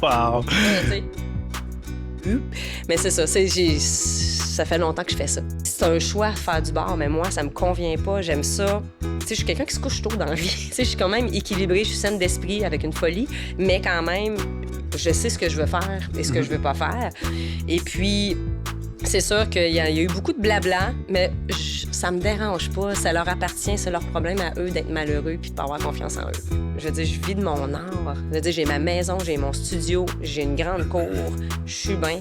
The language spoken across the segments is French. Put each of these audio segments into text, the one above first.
Wow! Ouais, mais c'est ça, ça fait longtemps que je fais ça. C'est un choix de faire du bar, mais moi, ça me convient pas, j'aime ça. Je suis quelqu'un qui se couche tôt dans la vie. Je suis quand même équilibrée, je suis saine d'esprit avec une folie, mais quand même, je sais ce que je veux faire et ce que je veux pas faire. Et puis, c'est sûr qu'il y a eu beaucoup de blabla, mais ça me dérange pas. Ça leur appartient, c'est leur problème à eux d'être malheureux puis de pas avoir confiance en eux. Je veux dire, je vis de mon art. Je veux dire, j'ai ma maison, j'ai mon studio, j'ai une grande cour, je suis bien.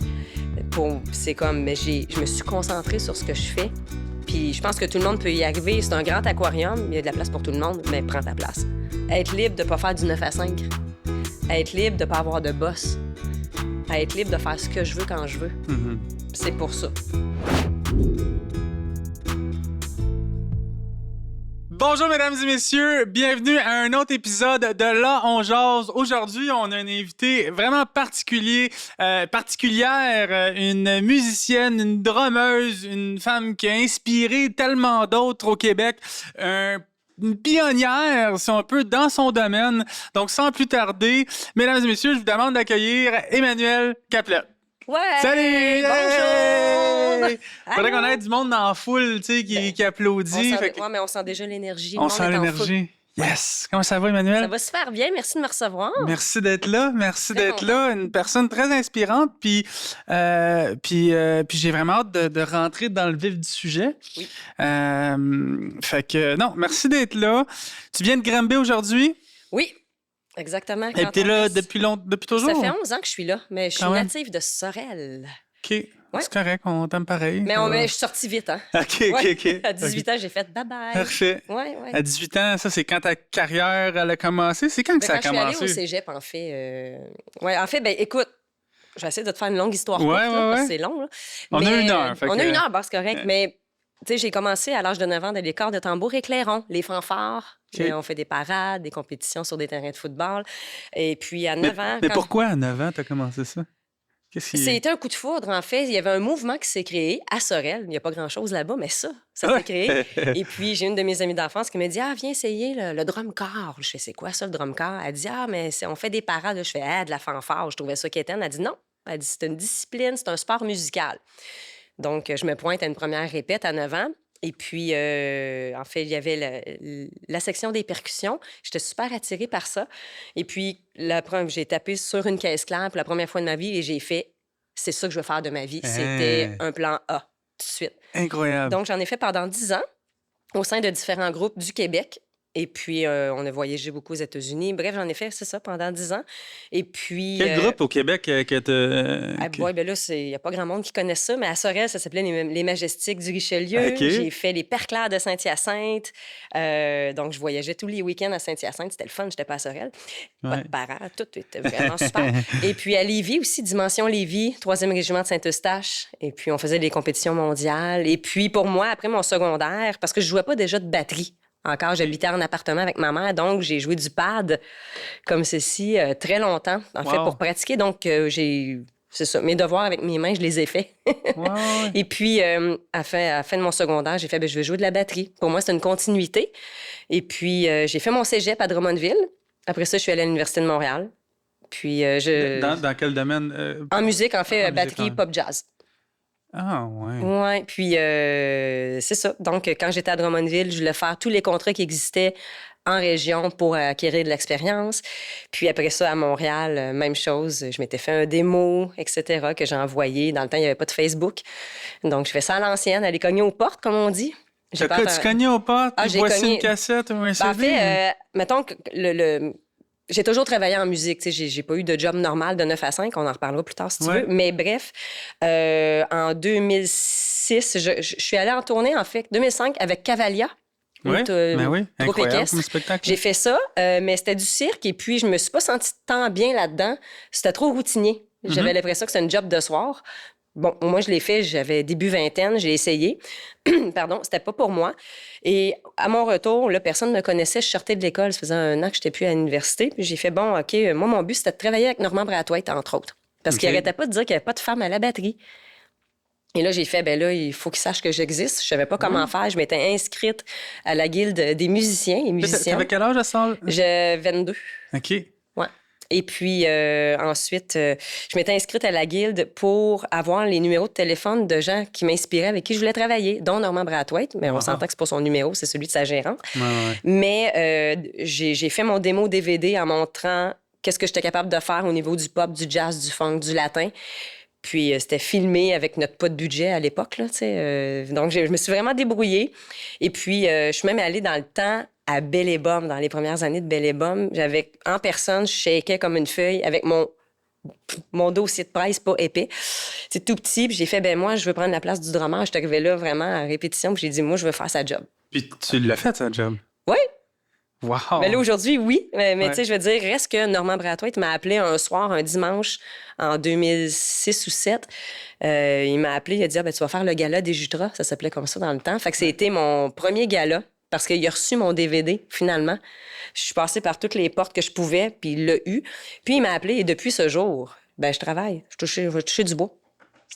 C'est comme, mais je me suis concentrée sur ce que je fais. Puis je pense que tout le monde peut y arriver. C'est un grand aquarium, il y a de la place pour tout le monde, mais prends ta place. Être libre de pas faire du 9 à 5. Être libre de pas avoir de boss. Être libre de faire ce que je veux quand je veux. Mm-hmm. C'est pour ça. Bonjour, mesdames et messieurs. Bienvenue à un autre épisode de Là, on jase. Aujourd'hui, on a un invité vraiment particulière, une musicienne, une drummeuse, une femme qui a inspiré tellement d'autres au Québec, une pionnière, si on peut, dans son domaine. Donc, sans plus tarder, mesdames et messieurs, je vous demande d'accueillir Emmanuelle Caplette. Ouais! Salut! Bonjour! Hey! Faudrait qu'on ait du monde dans la foule, tu sais, qui applaudit. Ouais, mais on sent déjà l'énergie. On sent l'énergie. Yes! Comment ça va, Emmanuelle? Ça va super bien. Merci de me recevoir. Merci d'être là. Merci Très d'être content. là. Une personne très inspirante. Puis j'ai vraiment hâte de rentrer dans le vif du sujet. Oui. Fait que, non, merci d'être là. Tu viens de Granby aujourd'hui? Oui, exactement. Et tu es là depuis toujours? Ça fait 11 ans que je suis là, mais je suis Quand même. native de Sorel. OK. Ouais. C'est correct, on t'aime pareil. Mais je suis sortie vite, hein? OK. À 18 ans, j'ai fait bye-bye. Parfait. Ouais. À 18 ans, ça, c'est quand ta carrière elle a commencé? C'est quand que ça a Quand je suis commencé? allée au cégep, en fait. En fait, écoute, je vais essayer de te faire une longue histoire Ouais, courte, ouais. parce que c'est long. Là. On a une heure. On a une heure, c'est correct. Mais, tu sais, j'ai commencé à l'âge de 9 ans dans les corps de tambour et clairon, les fanfares. OK. On fait des parades, des compétitions sur des terrains de football. Et puis, à 9 ans... Mais pourquoi à 9 ans, tu as commencé ça? C'était un coup de foudre, en fait. Il y avait un mouvement qui s'est créé à Sorel. Il n'y a pas grand-chose là-bas, mais ça s'est créé. Et puis, j'ai une de mes amies d'enfance qui me dit « Ah, viens essayer le drum corps. » Je fais « C'est quoi ça, le drum corps? » Elle dit « Ah, mais on fait des parades. » Je fais « Ah, de la fanfare. » Je trouvais ça quétaine. Elle dit « Non. » Elle dit « C'est une discipline, c'est un sport musical. » Donc, je me pointe à une première répète à 9 ans. Et puis, en fait, il y avait la section des percussions. J'étais super attirée par ça. Et puis, j'ai tapé sur une caisse claire pour la première fois de ma vie et j'ai fait « C'est ça que je veux faire de ma vie. » C'était un plan A, tout de suite. Incroyable. Donc, j'en ai fait pendant 10 ans au sein de différents groupes du Québec. Et puis, on a voyagé beaucoup aux États-Unis. Bref, j'en ai fait, c'est ça, pendant 10 ans. Et puis... Quel groupe au Québec que tu... là, il n'y a pas grand monde qui connaisse ça, mais à Sorel, ça s'appelait les Majestiques du Richelieu. Okay. J'ai fait les Perclairs de Saint-Hyacinthe. Donc, je voyageais tous les week-ends à Saint-Hyacinthe. C'était le fun, j'étais pas à Sorel. Pas de parents, tout était vraiment super. Et puis, à Lévis aussi, Dimension Lévis, 3e régiment de Saint-Eustache. Et puis, on faisait des compétitions mondiales. Et puis, pour moi, après mon secondaire, parce que je jouais pas déjà de batterie. Encore, j'habitais en appartement avec ma mère, donc j'ai joué du pad comme ceci très longtemps, en fait, pour pratiquer. Donc, c'est ça, mes devoirs avec mes mains, je les ai faits. Et puis, à la fin de mon secondaire, j'ai fait, je vais jouer de la batterie. Pour moi, c'est une continuité. Et puis, j'ai fait mon cégep à Drummondville. Après ça, je suis allée à l'Université de Montréal. Puis, Dans quel domaine? En musique, en fait, batterie, pop, jazz. Ah, ouais. Oui, puis c'est ça. Donc, quand j'étais à Drummondville, je voulais faire tous les contrats qui existaient en région pour acquérir de l'expérience. Puis après ça, à Montréal, même chose. Je m'étais fait un démo, etc., que j'ai envoyé. Dans le temps, il n'y avait pas de Facebook. Donc, je fais ça à l'ancienne, aller cogner aux portes, comme on dit. Tu cognais aux portes? J'ai voici cogné... une cassette ou un CD? En fait, mettons que j'ai toujours travaillé en musique. J'ai pas eu de job normal de 9 à 5. On en reparlera plus tard si tu veux. Mais bref, en 2006, je suis allée en tournée, en fait, 2005, avec Cavalia. Incroyable comme spectacle. J'ai fait ça, mais c'était du cirque. Et puis, je me suis pas sentie tant bien là-dedans. C'était trop routinier. J'avais l'impression que c'était un job de soir. Bon, moi, je l'ai fait, j'avais début vingtaine, j'ai essayé. Pardon, c'était pas pour moi. Et à mon retour, là, personne ne me connaissait. Je sortais de l'école, ça faisait un an que j'étais plus à l'université. Puis j'ai fait, bon, OK, moi, mon but, c'était de travailler avec Normand Brathwaite, entre autres. Parce qu'il arrêtait pas de dire qu'il n'y avait pas de femme à la batterie. Et là, j'ai fait, il faut qu'il sache que j'existe. Je savais pas comment faire. Je m'étais inscrite à la guilde des musiciens et musiciennes. T'avais quel âge à ça? J'ai 22. OK. Ouais. Et puis ensuite, je m'étais inscrite à la guilde pour avoir les numéros de téléphone de gens qui m'inspiraient, avec qui je voulais travailler, dont Normand Brathwaite, mais on s'entend que c'est pas son numéro, c'est celui de sa gérante. Ouais. Mais j'ai fait mon démo DVD en montrant qu'est-ce que j'étais capable de faire au niveau du pop, du jazz, du funk, du latin. Puis c'était filmé avec notre pas de budget à l'époque, là, tu sais. Donc, je me suis vraiment débrouillée. Et puis, je suis même allée dans le temps à Belle et Bomme, dans les premières années de Belle et Bomme. J'avais, en personne, je shakeais comme une feuille avec mon dossier de presse pas épais. C'est tout petit. Puis j'ai fait, ben moi, je veux prendre la place du drummer. Je suis arrivée là vraiment à répétition. Puis j'ai dit, moi, je veux faire sa job. Puis tu l'as fait, ça, job? Oui. Wow! Mais là, aujourd'hui, oui. Mais Ouais. tu sais, je veux dire, reste que Normand Brathwaite m'a appelé un soir, un dimanche, en 2006 ou 2007. Il m'a appelé, il a dit, ah, ben, tu vas faire le gala des Jutras. Ça s'appelait comme ça dans le temps. Fait que c'était mon premier gala parce qu'il a reçu mon DVD, finalement. Je suis passée par toutes les portes que je pouvais, puis il l'a eu. Puis il m'a appelé et depuis ce jour, ben je travaille. Je vais toucher du bois.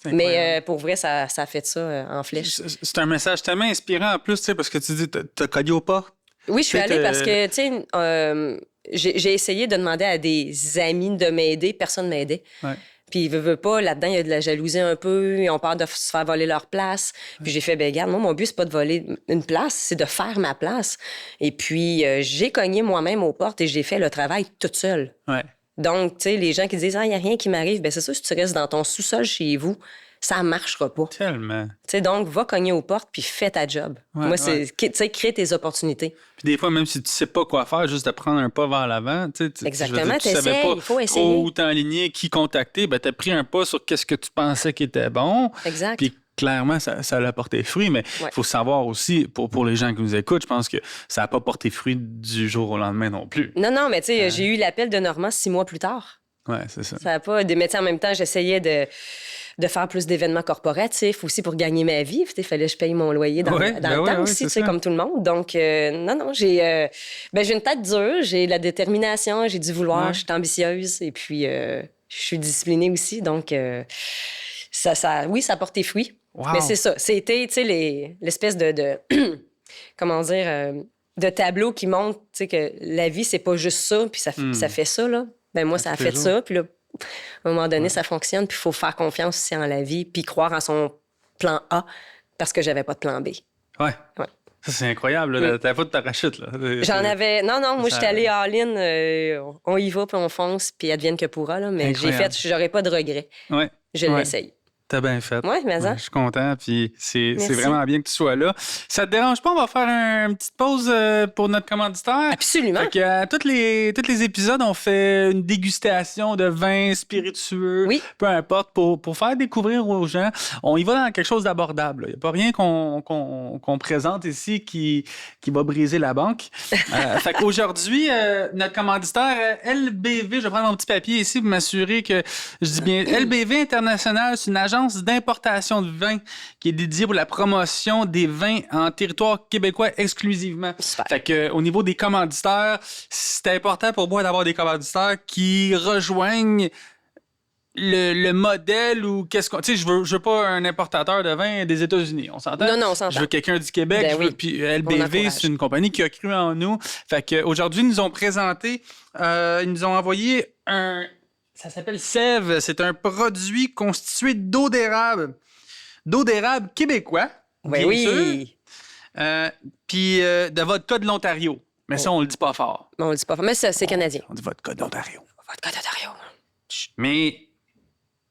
Mais pour vrai, ça a fait ça en flèche. C'est un message tellement inspirant en plus, tu sais, parce que tu dis, t'as cogné au pas. Oui, je suis allée parce que, tu sais, j'ai essayé de demander à des amis de m'aider. Personne ne m'aidait. Ouais. Puis, veut pas, là-dedans, il y a de la jalousie un peu. Ils ont peur de se faire voler leur place. Puis, j'ai fait, ben regarde, moi, mon but, c'est pas de voler une place, c'est de faire ma place. Et puis, j'ai cogné moi-même aux portes et j'ai fait le travail toute seule. Ouais. Donc, tu sais, les gens qui disent, ah, il n'y a rien qui m'arrive, ben c'est ça, si tu restes dans ton sous-sol chez vous, ça marchera pas. Tellement. Tu sais, donc, va cogner aux portes puis fais ta job. Ouais, Moi, c'est, tu sais, crée tes opportunités. Puis des fois, même si tu sais pas quoi faire, juste de prendre un pas vers l'avant, tu sais, Exactement, je veux dire, tu savais t'essayes, pas il faut essayer. trop où t'enligner, qui contacter, ben t'as pris un pas sur qu'est-ce que tu pensais qui était bon. Exact. Puis clairement, ça a porté fruit, mais il Ouais. faut savoir aussi, pour les gens qui nous écoutent, je pense que ça n'a pas porté fruit du jour au lendemain non plus. Non, mais tu sais, j'ai eu l'appel de Normand 6 mois plus tard. Ouais, c'est ça. Ça n'a pas... Mais tu sais, en même temps, j'essayais de faire plus d'événements corporatifs aussi pour gagner ma vie. Il fallait que je paye mon loyer dans Ouais, le ben temps ouais, aussi, c'est tu sais, ça. comme tout le monde. Donc, non, j'ai une tête dure, j'ai de la détermination, j'ai du vouloir, Ouais. je suis ambitieuse et puis je suis disciplinée aussi. Donc, oui, ça a porté fruit. Wow. Mais c'est ça. C'était, tu sais, l'espèce de comment dire, de tableau qui montre, tu sais, que la vie, c'est pas juste ça, puis ça fait ça, là. Ben moi, ça a tous fait les jours. ça, puis là, à un moment donné, ça fonctionne, puis il faut faire confiance aussi en la vie, puis croire en son plan A, parce que j'avais pas de plan B. Ouais. Ouais. Ça, c'est incroyable, là. T'as pas de parachute, là. J'en avais... Non, moi, Ça- j'étais allée all-in, on y va, puis on fonce, puis advienne que pourra, là, mais Incroyable. j'aurais pas de regrets. Ouais. Je Ouais. l'essaye. T'as bien fait. Ouais, mais ça. Je suis content, puis c'est Merci. vraiment bien que tu sois là. Ça te dérange pas, on va faire une petite pause pour notre commanditaire? Absolument. Fait que, à tous les épisodes, on fait une dégustation de vins spiritueux, Oui. peu importe, pour faire découvrir aux gens. On y va dans quelque chose d'abordable. Il n'y a pas rien qu'on présente ici qui va briser la banque. Fait qu'aujourd'hui, notre commanditaire, LBV, je vais prendre mon petit papier ici pour m'assurer que je dis bien LBV International, c'est une agence d'importation de vins qui est dédiée pour la promotion des vins en territoire québécois exclusivement. Super. Fait que, au niveau des commanditaires, c'est important pour moi d'avoir des commanditaires qui rejoignent le modèle ou qu'est-ce qu'on... Tu sais, je veux pas un importateur de vin des États-Unis, on s'entend? Non, on s'entend. Je veux quelqu'un du Québec. Ben je veux- oui. Puis On LBV, encourage. c'est une compagnie qui a cru en nous. Fait que aujourd'hui, ils nous ont présenté, ils nous ont envoyé un... Ça s'appelle Sève. C'est un produit constitué d'eau d'érable. D'eau d'érable québécois, Ben bien sûr. oui. Puis de vodka de l'Ontario. Mais ça, on le dit pas fort. On le dit pas. Mais ça, c'est canadien. On dit vodka de l'Ontario. Vodka d'Ontario. Mais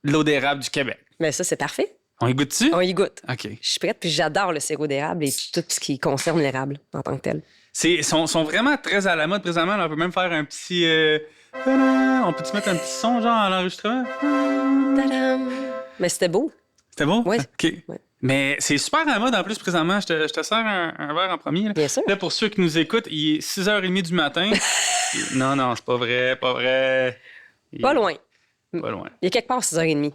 de l'eau d'érable du Québec. Mais ça, c'est parfait. On y goûte-tu? On y goûte. OK. Je suis prête, puis j'adore le sirop d'érable et tout ce qui concerne l'érable en tant que tel. Ils sont vraiment très à la mode présentement. Là, on peut même faire un petit... on peut-tu mettre un petit son, genre, à l'enregistrement? Tadam! Mais c'était beau. C'était bon? Oui. OK. Ouais. Mais c'est super à la mode en plus présentement. Je te sers un verre en premier. Là. Bien sûr. Là, pour ceux qui nous écoutent, il est 6h30 du matin. Non, c'est pas vrai, pas vrai. Pas loin. Pas loin. Il y a quelque part 6h30.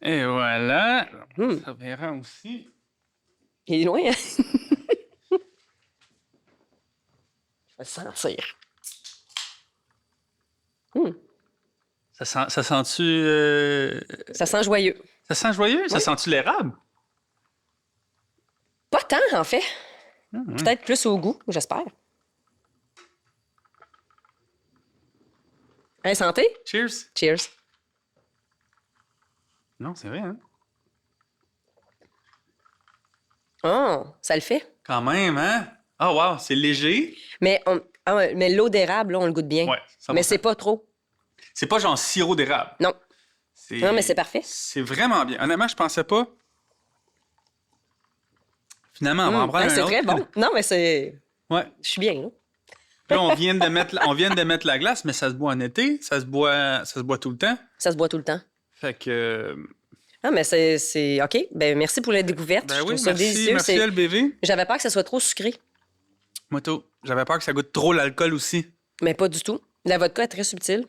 Et voilà. Hmm. Ça verra aussi. Il est loin, hein? Je vais le sentir. Ça sent-tu... Ça sent joyeux. Ça sent joyeux? Ça Oui. sent-tu l'érable? Pas tant, en fait. Peut-être plus au goût, j'espère. Hey, santé? Cheers. Cheers. Non, c'est vrai, hein? Oh, ça le fait. Quand même, hein? Ah, wow, c'est léger. Mais, mais l'eau d'érable, là, on le goûte bien. Ouais, 100%. Mais c'est pas trop. C'est pas genre sirop d'érable. Non. Non, mais c'est parfait. C'est vraiment bien. Honnêtement, je pensais pas. Finalement, on va en prendre un c'est autre. très bon. Non, mais c'est... Ouais. Je suis bien, là. Là, on vient de mettre la glace, mais ça se boit en été. Ça se boit tout le temps. Ça se boit tout le temps. Fait que... Ah, mais c'est... OK. Ben merci pour la découverte. Ben Je oui, trouve ça merci, délicieux. merci LBV. J'avais peur que ça soit trop sucré, Moto, j'avais peur que ça goûte trop l'alcool aussi. mais pas du tout. La vodka est très subtile.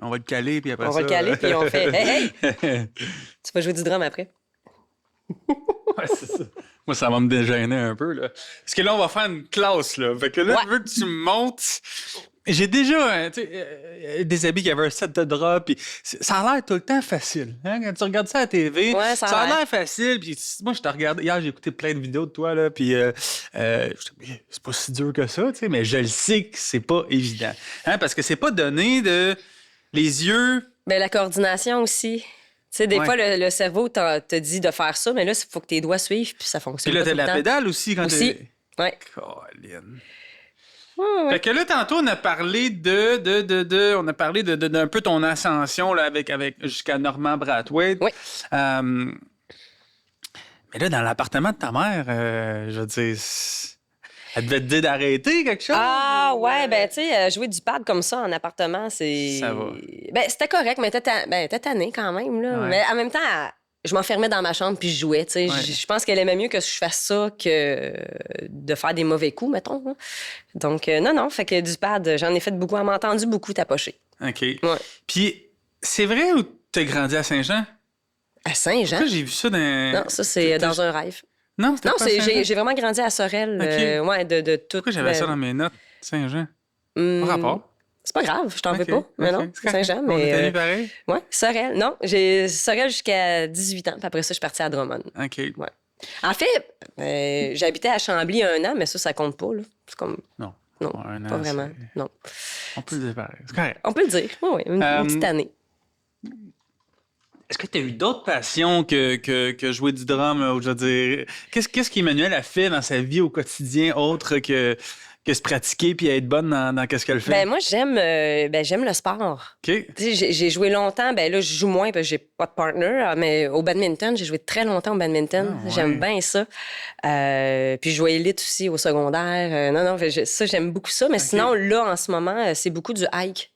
On va le caler, puis après On ça... va le caler, puis on fait « Hey, hey! » Tu vas jouer du drum après. Ouais, c'est ça. Moi, ça va me dégêner un peu, là. Parce que là, on va faire une classe, là. Fait que là, Ouais. je veux que tu me montes. J'ai déjà des habits qui avaient un set de draps, puis ça a l'air tout le temps facile. Hein? Quand tu regardes ça à la TV, Ouais, ça a l'air facile. Puis moi, je te regarde. Hier, j'ai écouté plein de vidéos de toi, là, puis c'est pas si dur que ça, tu sais, mais je le sais que c'est pas évident. Hein? Parce que c'est pas donné de... Les yeux... Ben la coordination aussi. Tu sais, des Ouais. fois, le cerveau te dit de faire ça, mais là, il faut que tes doigts suivent, puis ça Puis fonctionne là, pas t'as tout le la temps. pédale aussi quand Aussi. t'es... Ouais. Colin. Ouais. Fait que là, tantôt, on a parlé on a parlé d'un peu ton ascension là, avec jusqu'à Normand Brathwaite. Oui. Mais là, dans l'appartement de ta mère, je veux dire, elle devait te dire d'arrêter quelque chose? Ah, ou, ouais, ben, tu sais, jouer du pad comme ça en appartement, c'est. Ça va. Ben, c'était correct, mais t'es tanné quand même, là. Ouais. Mais en même temps, je m'enfermais dans ma chambre puis je jouais, tu sais. Ouais. Je pense qu'elle aimait mieux que je fasse ça que de faire des mauvais coups, mettons. Là. Donc, non, fait que du pad, j'en ai fait beaucoup. Elle m'a entendu beaucoup tapocher. OK. Ouais. Puis, c'est vrai ou t'as grandi à Saint-Jean? À Saint-Jean? Pourquoi j'ai vu ça dans... Non, ça, c'est dans un rêve. Non, c'était Non, pas Saint-Jean? j'ai vraiment grandi à Sorel. OK. Ouais, de tout. Pourquoi j'avais ça dans mes notes? Saint-Jean. Hum, Pas rapport. C'est pas grave, je t'en veux OK, pas. Mais OK. non, C'est correct. Saint-Jean. On est Mais allés pareil? ouais, Sorel. Non, j'ai Sorel jusqu'à 18 ans. Puis après ça, je suis partie à Drummond. OK. Ouais. En fait, j'habitais à Chambly 1 an, mais ça compte pas. Là. C'est comme. Non. Non, Un an, pas vraiment. c'est- Non. On peut le dire pareil. C'est correct. On peut le dire. Oui, une petite année. Est-ce que tu as eu d'autres passions que jouer du drum? Ou je veux dire, qu'est-ce qu'Emmanuel a fait dans sa vie au quotidien autre que se pratiquer puis être bonne dans qu'est-ce qu'elle fait? Ben moi, j'aime le sport. OK. Tu sais, j'ai joué longtemps. Ben là, je joue moins parce que j'ai pas de partner. Mais au badminton, j'ai joué très longtemps au badminton. Ah, ouais. J'aime bien ça. Puis je jouais élite aussi au secondaire. Non, ça, j'aime beaucoup ça. Mais sinon, là, en ce moment, c'est beaucoup du hike.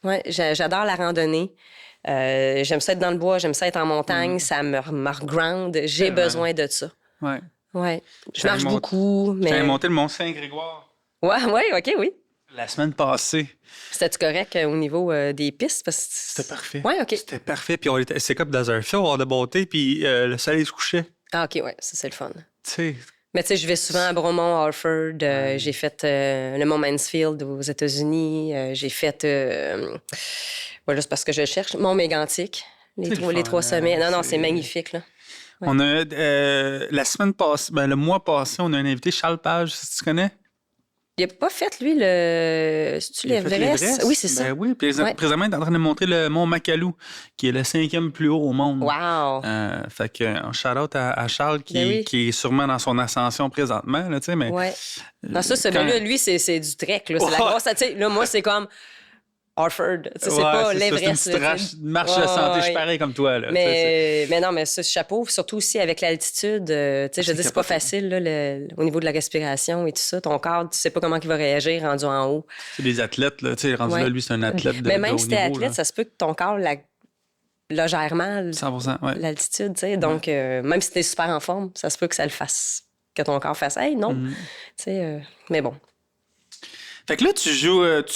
Ouais, j'adore la randonnée. J'aime ça être dans le bois, j'aime ça être en montagne. Ça me ground. J'ai Tellement. besoin de ça. Ouais. Ouais. Je J'avais marche monté- beaucoup, mais... J'avais monté le Mont-Saint-Grégoire Ouais, OK, oui. la semaine passée. C'était-tu correct au niveau des pistes? Parce que C'était parfait. Ouais, OK. C'était parfait. Puis c'est comme dans un fjord de beauté, puis le soleil se couchait. Ah, OK, ouais, ça, c'est le fun. Tu sais, Mais tu sais, je vais souvent à Bromont, Harford. J'ai fait le Mont Mansfield aux États-Unis. J'ai fait... voilà, c'est parce que je cherche. Mont Mégantic. C'est le Les fun, trois sommets. Non, c'est- c'est magnifique, là. Ouais. on a la semaine passée, le mois passé, on a un invité, Charles Page, si tu connais. Il n'a pas fait, lui, C'est-tu Il a fait l'Everest? Oui, c'est ça. Ben oui, puis Ouais. présentement, il est en train de monter le mont Macalou, qui est le 5e plus haut au monde. Wow! Fait que un shout-out à Charles Ben oui. qui est sûrement dans son ascension présentement, là, tu sais, mais... Ouais. Non, ça, quand- là, lui, c'est du trek, là. C'est Ouais. la grosse... Tu sais, là, moi, c'est comme Harford. Tu sais, c'est Ouais, pas ça, l'Everest. c'est une là, petite tu sais. marche de santé, je suis Ouais. pareil comme toi, là. tu sais, Mais non, mais ce chapeau, surtout aussi avec l'altitude, tu sais, je veux dire, c'est pas capoté. facile, là, au niveau de la respiration et tout ça. Ton corps, tu sais pas comment il va réagir rendu en haut. c'est des athlètes, là, tu sais, rendu Ouais. là, lui, c'est un athlète de Mais de même haut si t'es niveau, athlète, là. ça se peut que ton corps la gère mal, 100%, ouais. l'altitude, tu sais. Donc, même si t'es super en forme, ça se peut que ça le fasse, que ton corps fasse « Hey, non! Mhm. Tu sais, mais bon. Fait que là, tu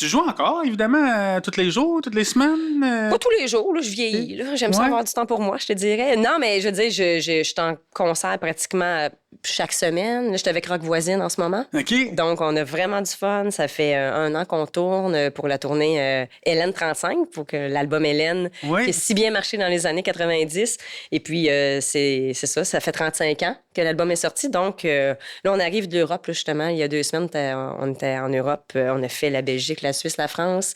joues encore, évidemment, tous les jours, toutes les semaines? Pas tous les jours, là, je vieillis. Là. J'aime ça Ouais. avoir du temps pour moi, je te dirais. Non, mais je veux dire, je suis en concert pratiquement chaque semaine. Là, je suis avec Rock Voisine en ce moment. OK. Donc, on a vraiment du fun. Ça fait 1 an qu'on tourne pour la tournée Hélène 35, pour que l'album Hélène, Oui. qui a si bien marché dans les années 90. Et puis, c'est ça fait 35 ans que l'album est sorti. Donc, là, on arrive de l'Europe, là, justement. Il y a 2 semaines, on était en Europe. On a fait la Belgique, la Suisse, la France.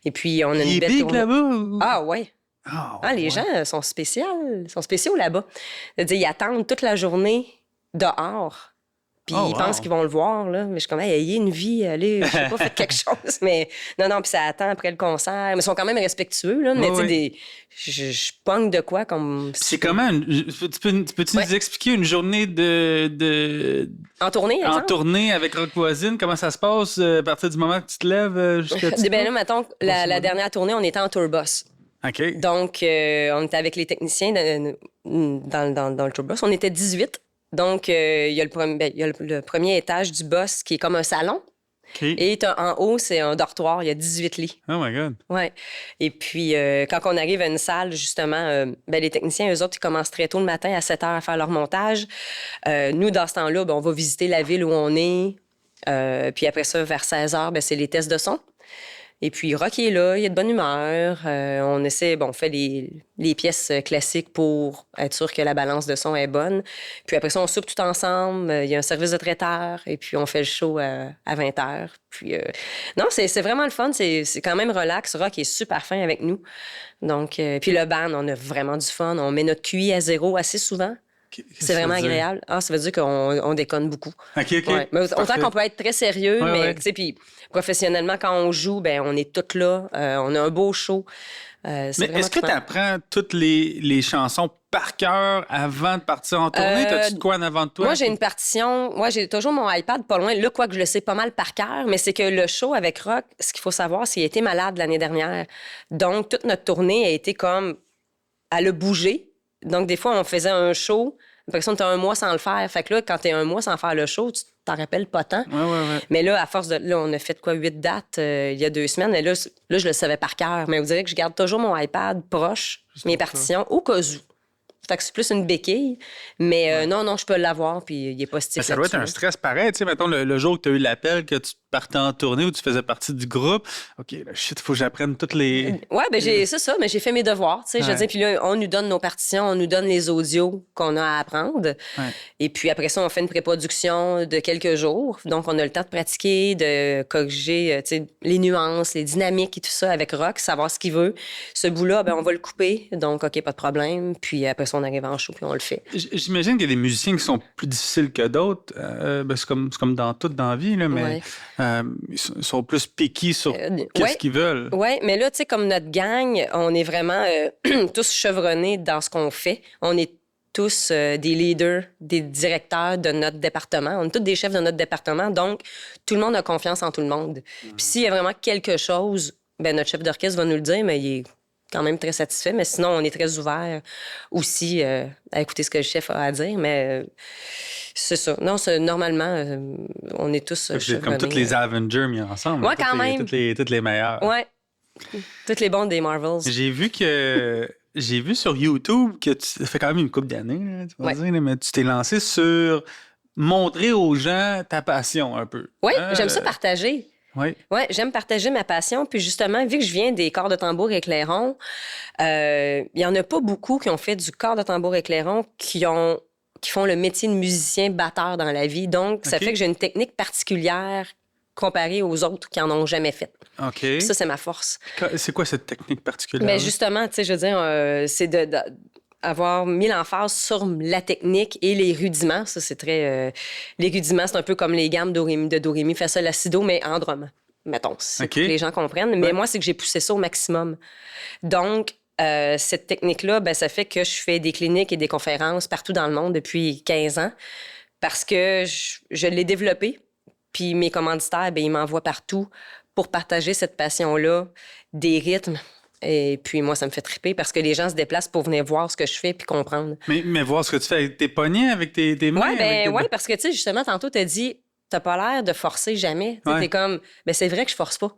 Et puis, on a Il une est belle big tournée. là-bas? Ou... Ah, ouais. Les ouais. gens sont spéciaux là-bas. C'est-à-dire, ils attendent toute la journée dehors. Puis ils pensent qu'ils vont le voir, là. Mais je suis comme, hey, ayez une vie, allez, je sais pas, faites quelque chose. Mais non, puis ça attend après le concert. Mais ils sont quand même respectueux, là. Mais tu sais, je pogne de quoi comme. C'est comment? Peux-tu nous expliquer une journée En tournée, en tournée avec Rock Voisine? Comment ça se passe à partir du moment que tu te lèves jusqu'à Ben là, mettons, la dernière tournée, on était en tour bus. OK. Donc, on était avec les techniciens dans le tour bus. On était 18. Donc, il y a le premier étage du bus qui est comme un salon. Okay. Et en haut, c'est un dortoir. Il y a 18 lits. Oh my God. Ouais. Et puis, quand on arrive à une salle, justement, les techniciens, eux autres, ils commencent très tôt le matin à 7 heures à faire leur montage. Nous, dans ce temps-là, on va visiter la ville où on est. Puis après ça, vers 16 heures, c'est les tests de son. Et puis, Rock est là, il est de bonne humeur. On essaie, on fait les pièces classiques pour être sûr que la balance de son est bonne. Puis après ça, on soupe tout ensemble. Il y a un service de traiteur. Et puis, on fait le show à 20 h. Puis, non, c'est vraiment le fun. C'est quand même relax. Rock est super fin avec nous. Donc, puis le band, on a vraiment du fun. On met notre QI à 0 assez souvent. C'est vraiment agréable. Ah, ça veut dire qu'on déconne beaucoup. OK. Ouais. Mais autant qu'on peut être très sérieux, mais tu sais, puis professionnellement, quand on joue, on est toutes là. On a un beau show. Mais est-ce que tu apprends toutes les chansons par cœur avant de partir en tournée? T'as-tu de quoi en avant de toi? Moi, j'ai une partition. Moi, j'ai toujours mon iPad pas loin. Là, quoi que je le sais pas mal par cœur, mais c'est que le show avec Rock, ce qu'il faut savoir, c'est qu'il a été malade l'année dernière. Donc, toute notre tournée a été comme... Elle a bougé. Donc, des fois, on faisait un show. Après ça, on était 1 mois sans le faire. Fait que là, quand t'es 1 mois sans faire le show, tu t'en rappelles pas tant. Ouais. Mais là, à force de... Là, on a fait 8 dates il y a 2 semaines. Et là, je le savais par cœur. Mais vous direz que je garde toujours mon iPad proche, mes partitions, au cas où. Fait que c'est plus une béquille. Mais non, je peux l'avoir, puis il est positif. Ça doit être un stress pareil. Tu sais, mettons, le jour que tu as eu l'appel, que tu partais en tournée ou tu faisais partie du groupe. OK, là, shit, il faut que j'apprenne toutes les... Ouais, c'est ça, mais j'ai fait mes devoirs, tu sais. Je veux dire, puis là, on nous donne nos partitions, on nous donne les audios qu'on a à apprendre. Ouais. Et puis après ça, on fait une pré-production de quelques jours. Donc, on a le temps de pratiquer, de corriger, tu sais, les nuances, les dynamiques et tout ça avec Rock, savoir ce qu'il veut. Ce bout-là, on va le couper. Donc, OK, pas de problème. Puis après ça, on arrive en show, puis on le fait. J'imagine qu'il y a des musiciens qui sont plus difficiles que d'autres. C'est comme dans tout dans la vie, là, mais... ils sont plus piqués sur qu'est-ce qu'ils veulent. Oui, mais là, tu sais, comme notre gang, on est vraiment tous chevronnés dans ce qu'on fait. On est tous des leaders, des directeurs de notre département. On est tous des chefs de notre département. Donc, tout le monde a confiance en tout le monde. Puis s'il y a vraiment quelque chose, notre chef d'orchestre va nous le dire, mais il est quand même très satisfait. Mais sinon, on est très ouvert aussi à écouter ce que le chef a à dire. Mais c'est ça. Non, normalement, on est tous c'est comme tous les Avengers mis ensemble. Oui, quand même. Toutes les meilleurs. Oui. Toutes les bonnes des Marvels. J'ai vu sur YouTube que ça fait quand même une couple d'années, tu vas dire, mais tu t'es lancé sur montrer aux gens ta passion un peu. Oui, j'aime ça partager. Oui. Oui, j'aime partager ma passion. Puis justement, vu que je viens des corps de tambour et clairon, il n'y en a pas beaucoup qui ont fait du corps de tambour et clairon qui font le métier de musicien batteur dans la vie. Donc, ça fait que j'ai une technique particulière comparée aux autres qui n'en ont jamais fait. OK. Puis ça, c'est ma force. C'est quoi cette technique particulière? Bien, justement, tu sais, je veux dire, c'est avoir mis l'emphase sur la technique et les rudiments. Ça, c'est très... les rudiments, c'est un peu comme les gammes de do, ré, mi, fa, sol, la, si, do, mais en drum, mettons, pour que les gens comprennent. Mais moi, c'est que j'ai poussé ça au maximum. Donc, cette technique-là, ça fait que je fais des cliniques et des conférences partout dans le monde depuis 15 ans parce que je l'ai développé. Puis mes commanditaires, ils m'envoient partout pour partager cette passion-là, des rythmes. Et puis moi, ça me fait triper parce que les gens se déplacent pour venir voir ce que je fais puis comprendre. Mais voir ce que tu fais avec tes poignets, avec tes mains? Oui, parce que, tu sais, justement, tantôt, tu as dit, t'as pas l'air de forcer jamais. T'es comme, c'est vrai que je force pas.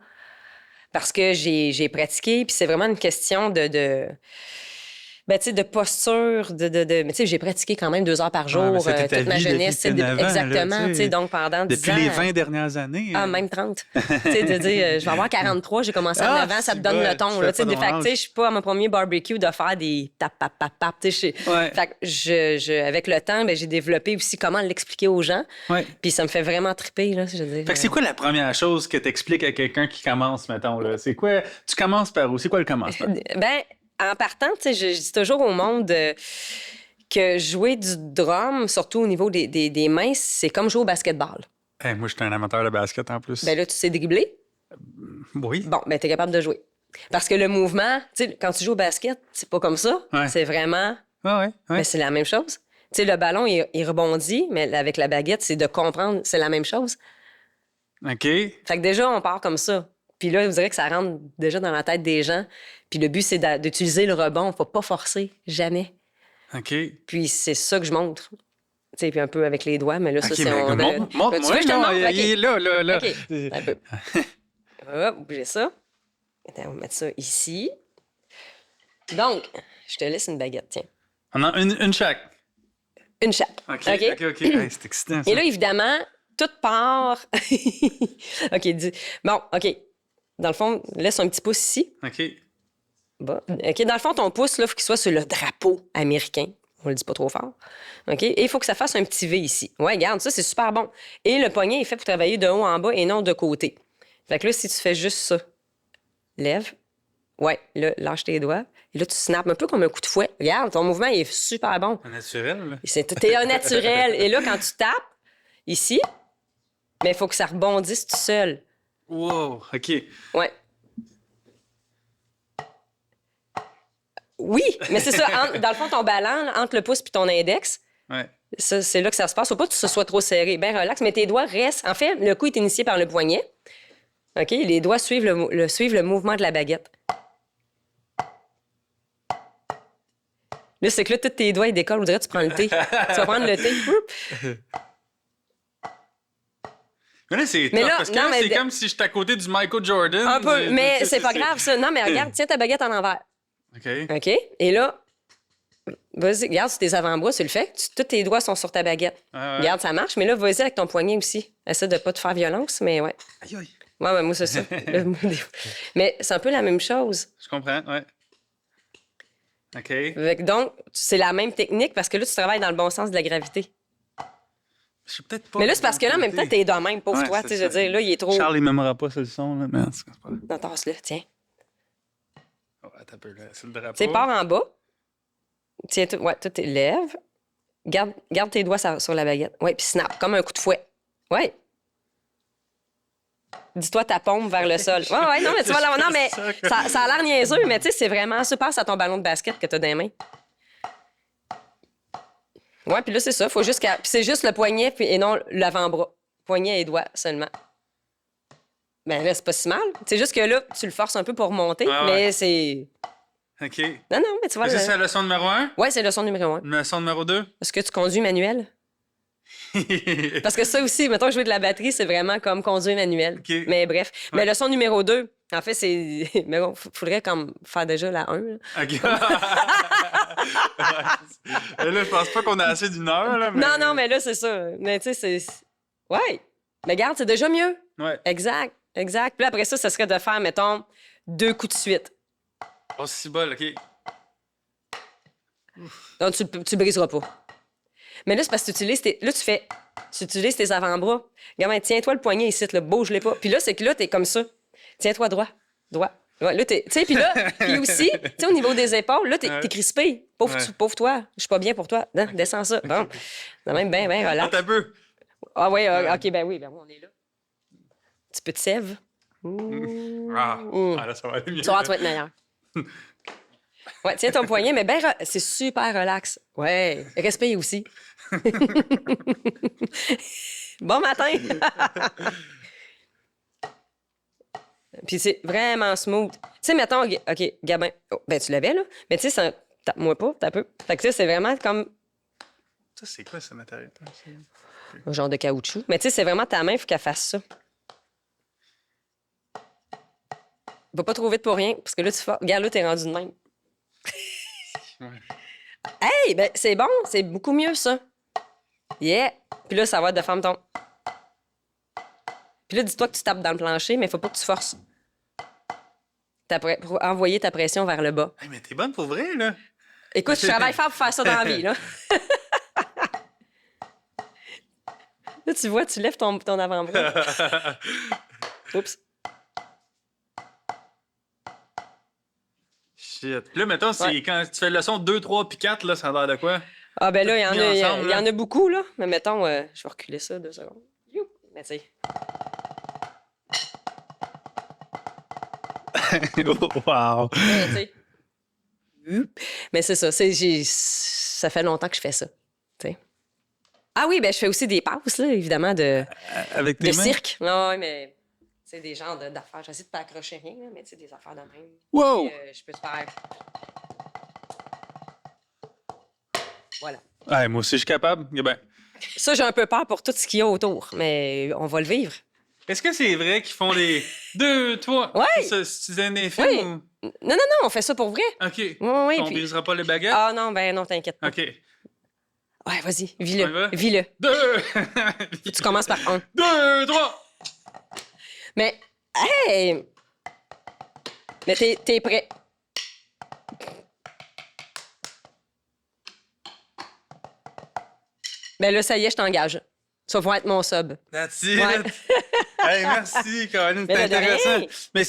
Parce que j'ai pratiqué, puis c'est vraiment une question de Ben, tu sais, de posture, mais tu sais, j'ai pratiqué quand même 2 heures par Ouais, jour mais c'était ta toute ma vie jeunesse. depuis tes 9 ans, là, Exactement, tu tu sais. sais, donc pendant 10 Depuis ans. les 20 dernières années. Ah, même 30. Tu sais, de dire, je vais avoir 43, j'ai commencé à 9 ans, ça te c'est donne bon, le ton, tu là. fais Tu sais, pas des ton fait que, tu sais, âge. je suis pas à mon premier barbecue de faire des tap, tap, tap, tap, tu sais. Ouais. Fait que avec le temps, ben, j'ai développé aussi comment l'expliquer aux gens. Ouais. Puis ça me fait vraiment triper, là, je veux dire. Fait que c'est quoi la première chose que t'expliques à quelqu'un qui commence, mettons, là? C'est quoi? Tu commences par où? C'est quoi le commencement? Ben, en partant, tu sais, je dis toujours au monde que jouer du drum, surtout au niveau des mains, c'est comme jouer au basketball. Hey, moi, je suis un amateur de basket en plus. Ben là, tu sais dribbler. Oui. Bon, ben t'es capable de jouer. Parce que le mouvement, tu sais, quand tu joues au basket, c'est pas comme ça. Ouais. C'est vraiment... Ouais. Ben, c'est la même chose. Tu sais, le ballon, il rebondit, mais avec la baguette, c'est de comprendre, c'est la même chose. OK. Fait que déjà, on part comme ça. Puis là, vous direz que ça rentre déjà dans la tête des gens. Puis le but, c'est d'utiliser le rebond. Faut pas forcer, jamais. OK. Puis c'est ça que je montre. Tu sais, puis un peu avec les doigts, mais là, ça, OK, c'est... mais montre-moi, Là, tu veux que je te là, montre? il est là. OK, un peu. Hop, bougez ça. Attends, on va mettre ça ici. Donc, je te laisse une baguette, tiens. On a une chaque. Une chaque. OK. Hey, c'est excitant, ça. Et là, évidemment, toute part... OK, bon, OK. Dans le fond, laisse un petit pouce ici. OK. Bon. OK, dans le fond, ton pouce, là, il faut qu'il soit sur le drapeau américain. On le dit pas trop fort. OK? Et il faut que ça fasse un petit V ici. Ouais, regarde, ça, c'est super bon. Et le poignet est fait pour travailler de haut en bas et non de côté. Fait que là, si tu fais juste ça, lève. Ouais, là, lâche tes doigts. Et là, tu snaps un peu comme un coup de fouet. Regarde, ton mouvement il est super bon. Un naturel, là. T'es un naturel. Et là, quand tu tapes, ici, mais il faut que ça rebondisse tout seul. Wow, OK. Ouais. Oui, mais c'est ça. Dans le fond, ton ballon, entre le pouce et ton index, Ouais. ça, c'est là que ça se passe. Faut pas que ce soit trop serré. Bien relax, mais tes doigts restent. En fait, le coup est initié par le poignet. OK? Les doigts suivent le mouvement de la baguette. Là, c'est que là, tous tes doigts, ils décollent. On dirait que tu prends le thé. Tu vas prendre le thé. Oups. Mais là, c'est Mais tough, là, parce que non, là, mais c'est comme si j'étais à côté du Michael Jordan. Un peu, mais Tu sais, c'est pas grave, ça. Non, mais regarde, tiens ta baguette en envers. OK. OK? Et là, vas-y, regarde sur tes avant-bras, tu le fais. Tous tes doigts sont sur ta baguette. Ouais. Regarde, ça marche. Mais là, vas-y avec ton poignet aussi. Essaie de pas te faire violence, mais ouais. Aïe, aïe. Ouais, moi, c'est ça. Mais c'est un peu la même chose. Je comprends, ouais. OK. Fait que donc, c'est la même technique parce que là, tu travailles dans le bon sens de la gravité. Je sais peut-être pas. Mais là, c'est parce que là, en même temps, t'es de même, pauvre Ouais, toi. c'est Tu sais, je veux ça. dire, là, il est trop. Charles, il m'aimera pas ce son, là, mais c'est pas grave. Non, tasse-le, tiens. Oh, attends un peu, là. C'est le drapeau. Tu sais, pars en bas. Tiens, tout lève. Garde tes doigts sur la baguette. Ouais, puis snap, comme un coup de fouet. Ouais. Dis-toi ta paume vers le sol. Ouais, non, mais tu vois, là, non, mais ça a l'air niaiseux, mais tu sais, c'est vraiment ça. Passe à ton ballon de basket que t'as dans les mains. Ouais, puis là, c'est ça. Faut juste puis c'est juste le poignet et non l'avant-bras. Poignet et doigts seulement. Ben là, c'est pas si mal. C'est juste que là, tu le forces un peu pour remonter, Ouais. mais c'est... OK. Non, mais tu vois... Ça, c'est la leçon numéro 1? Ouais, c'est leçon numéro 1. Leçon numéro 2? Est-ce que tu conduis manuel? Parce que ça aussi, mettons, jouer de la batterie, c'est vraiment comme conduire manuel. OK. Mais bref. Mais leçon numéro 2, en fait, c'est... Mais bon, faudrait comme faire déjà la 1. Là. OK. Et là, je pense pas qu'on a assez d'une heure, là. Mais... Non, mais là, c'est ça. Mais tu sais, c'est... Ouais. Mais regarde, c'est déjà mieux. Ouais. Exact. Puis là, après ça serait de faire, mettons, 2 coups de suite. Oh, c'est bol, OK. Donc, tu briseras pas. Mais là, c'est parce que tu utilises tes avant-bras. Gamin, tiens-toi le poignet ici, là, bouge-les pas. Puis là, c'est que là, t'es comme ça. Tiens-toi droit. Ouais, là, tu sais, puis là, puis aussi, tu sais, au niveau des épaules, là, t'es crispé. Pauvre toi. Je suis pas bien pour toi. Non, descends ça. Bon. C'est même bien, relax. Attends un peu. Ah oui, OK, ben oui, on est là. Un petit peu de sève. Ah, là, ça va aller mieux. Tu vas être meilleur. Ouais, tiens ton poignet, mais ben, c'est super relax. Ouais, respire aussi. Bon matin! Puis c'est vraiment smooth. Tu sais, mettons, OK, Gabin, ben tu l'avais, là, mais tu sais, tape-moi pas, t'as peu. Fait que tu sais, c'est vraiment comme Ça, c'est quoi ce matériel? un genre de caoutchouc. Mais tu sais, c'est vraiment ta main, il faut qu'elle fasse ça. Va pas trop vite pour rien, parce que là, regarde, là, t'es rendu de même. Hey, ben c'est bon, c'est beaucoup mieux, ça. Yeah! Puis là, ça va être de ferme ton. Puis là, dis-toi que tu tapes dans le plancher, mais il faut pas que tu forces. Pour envoyer ta pression vers le bas. Hey, mais t'es bonne pour vrai, là. Écoute, je travaille fort pour faire ça dans la vie, là. Là, tu vois, tu lèves ton avant-bras. Oups. Shit. Puis là, mettons, Ouais. quand tu fais le son 2, 3 puis 4, là, ça a l'air de quoi? Ah, ben là, il y Mis ensemble, en a beaucoup, là. Mais mettons, je vais reculer ça 2 secondes. You. Mais tu sais. Wow! Mais, tu sais. Mais c'est ça. Ça fait longtemps que je fais ça. Tu sais. Ah oui, ben je fais aussi des passes, là, évidemment, Avec de tes mains? cirque. Oui, mais c'est des genres d'affaires. J'essaie de pas accrocher rien, là, mais tu sais, des affaires de même. Wow! Puis, je peux te faire. Voilà. Ouais, moi aussi, je suis capable. Eh ben, Ça, j'ai un peu peur pour tout ce qu'il y a autour, mais on va le vivre. est-ce que c'est vrai qu'ils font des 2, 3? Ouais. C'est un effet Oui. ou... Non, non, non, on fait ça pour vrai. OK. Oui, On puis... brisera pas les baguettes? Ah non, ben non, t'inquiète pas. OK. Ouais, vas-y, On y va? vis-le. Vis-le. 2! Tu commences par 1. 2, 3! Mais, hey! Mais t'es prêt. Ben là, ça y est, je t'engage. Ça va être mon sub. That's it! Ouais. Hey, merci, Caroline, Mais c'est de rien. intéressant. Mais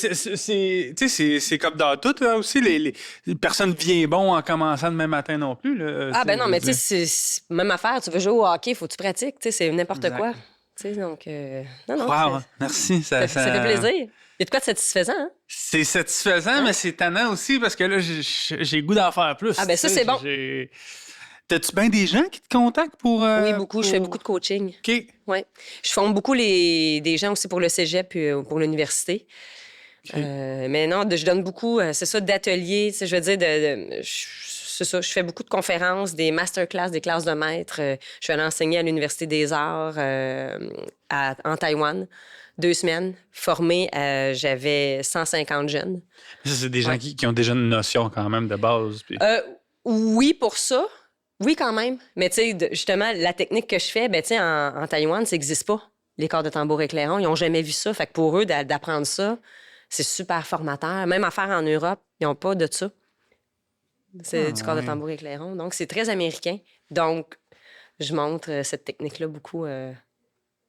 tu sais, c'est comme dans tout, là, aussi. Les personnes deviennent bon en commençant demain matin non plus. Là, Ah, ben non, je mais veux tu sais, c'est même affaire. Tu veux jouer au hockey, faut que tu pratiques. Tu sais, c'est n'importe Exact. quoi. Tu sais, donc, non, non. Wow, merci. Ça fait plaisir. Il y a de quoi de satisfaisant, hein? C'est satisfaisant, mais c'est tannant aussi parce que là, j'ai le goût d'en faire plus. Ah, ben ça, tu sais, c'est bon. T'as-tu bien des gens qui te contactent pour. Oui, beaucoup. Je fais beaucoup de coaching. OK. Oui. Je forme beaucoup des gens aussi pour le cégep et pour l'université. OK. Mais non, je donne beaucoup, c'est ça, d'ateliers. Tu sais, je veux dire, c'est ça, je fais beaucoup de conférences, des masterclass, des classes de maîtres. Je suis allée enseigner à l'Université des Arts en Taïwan. 2 semaines, formée, j'avais 150 jeunes. Ça, c'est des gens Ouais. qui ont déjà une notion quand même de base. Puis... Oui, pour ça. Oui, quand même. Mais tu sais, justement, la technique que je fais, ben tu sais, en Taïwan, ça n'existe pas, les corps de tambour éclairons. Ils n'ont jamais vu ça. Fait que pour eux, d'apprendre ça, c'est super formateur. Même à faire en Europe, ils n'ont pas de ça. C'est du corps de ouais. tambour éclairant. Donc, c'est très américain. Donc, je montre cette technique-là beaucoup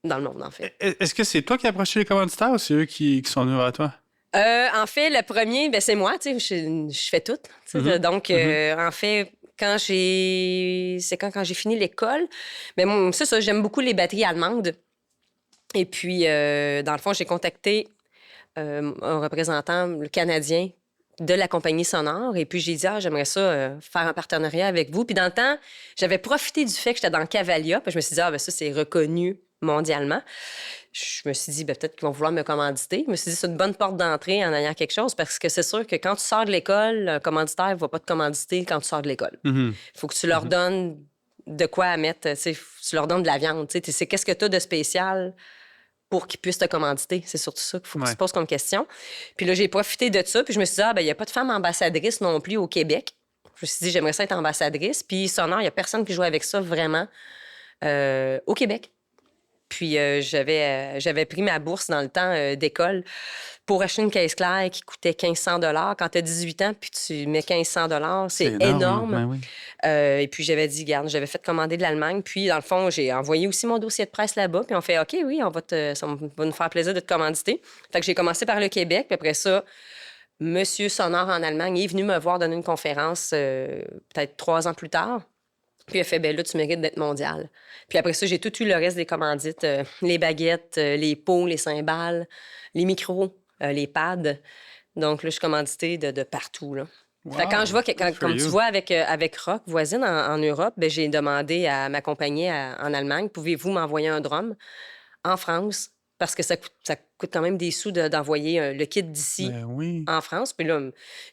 dans le monde, en fait. Est-ce que c'est toi qui as approché les commanditaires ou c'est eux qui sont venus vers toi? En fait, le premier, ben, c'est moi, tu sais, je fais tout. Tu sais, donc, en fait, quand j'ai fini l'école, ben, moi, c'est ça, j'aime beaucoup les batteries allemandes. Et puis, dans le fond, j'ai contacté un représentant, le Canadien, de la compagnie sonore. Et puis, j'ai dit, j'aimerais ça faire un partenariat avec vous. Puis, dans le temps, j'avais profité du fait que j'étais dans Cavalia. Puis, je me suis dit, ben, ça, c'est reconnu mondialement. Je me suis dit, peut-être qu'ils vont vouloir me commanditer. Je me suis dit, c'est une bonne porte d'entrée en ayant quelque chose parce que c'est sûr que quand tu sors de l'école, un commanditaire ne va pas te commanditer quand tu sors de l'école. Il faut que tu leur donnes de quoi à mettre. Tu leur donnes de la viande. Tu sais, qu'est-ce que tu as de spécial pour qu'ils puissent te commanditer? C'est surtout ça qu'il faut que tu te poses comme question. Puis là, j'ai profité de ça. Puis je me suis dit, il n'y a pas de femme ambassadrice non plus au Québec. Je me suis dit, j'aimerais ça être ambassadrice. Puis Sonore, il n'y a personne qui joue avec ça vraiment au Québec. Puis j'avais pris ma bourse dans le temps d'école pour acheter une caisse claire qui coûtait 1 500 $. Quand tu as 18 ans, puis tu mets 1 500 $, c'est énorme. Ben oui. Et puis j'avais dit, garde, j'avais fait commander de l'Allemagne. Puis dans le fond, j'ai envoyé aussi mon dossier de presse là-bas. Puis on fait, OK, oui, ça va nous faire plaisir de te commanditer. Fait que j'ai commencé par le Québec. Puis après ça, Monsieur Sonore en Allemagne est venu me voir donner une conférence peut-être 3 ans plus tard. Puis il a fait, là, tu mérites d'être mondial. Puis après ça, j'ai tout eu le reste des commandites. Les baguettes, les pots, les cymbales, les micros, les pads. Donc là, je suis commanditée de partout, là. Wow. Fait que quand je vois, comme tu you. vois avec Rock, voisine en Europe, j'ai demandé à ma compagnie en Allemagne, pouvez-vous m'envoyer un drum en France? Parce que ça coûte quand même des sous d'envoyer le kit d'ici Ben oui. en France. Puis là,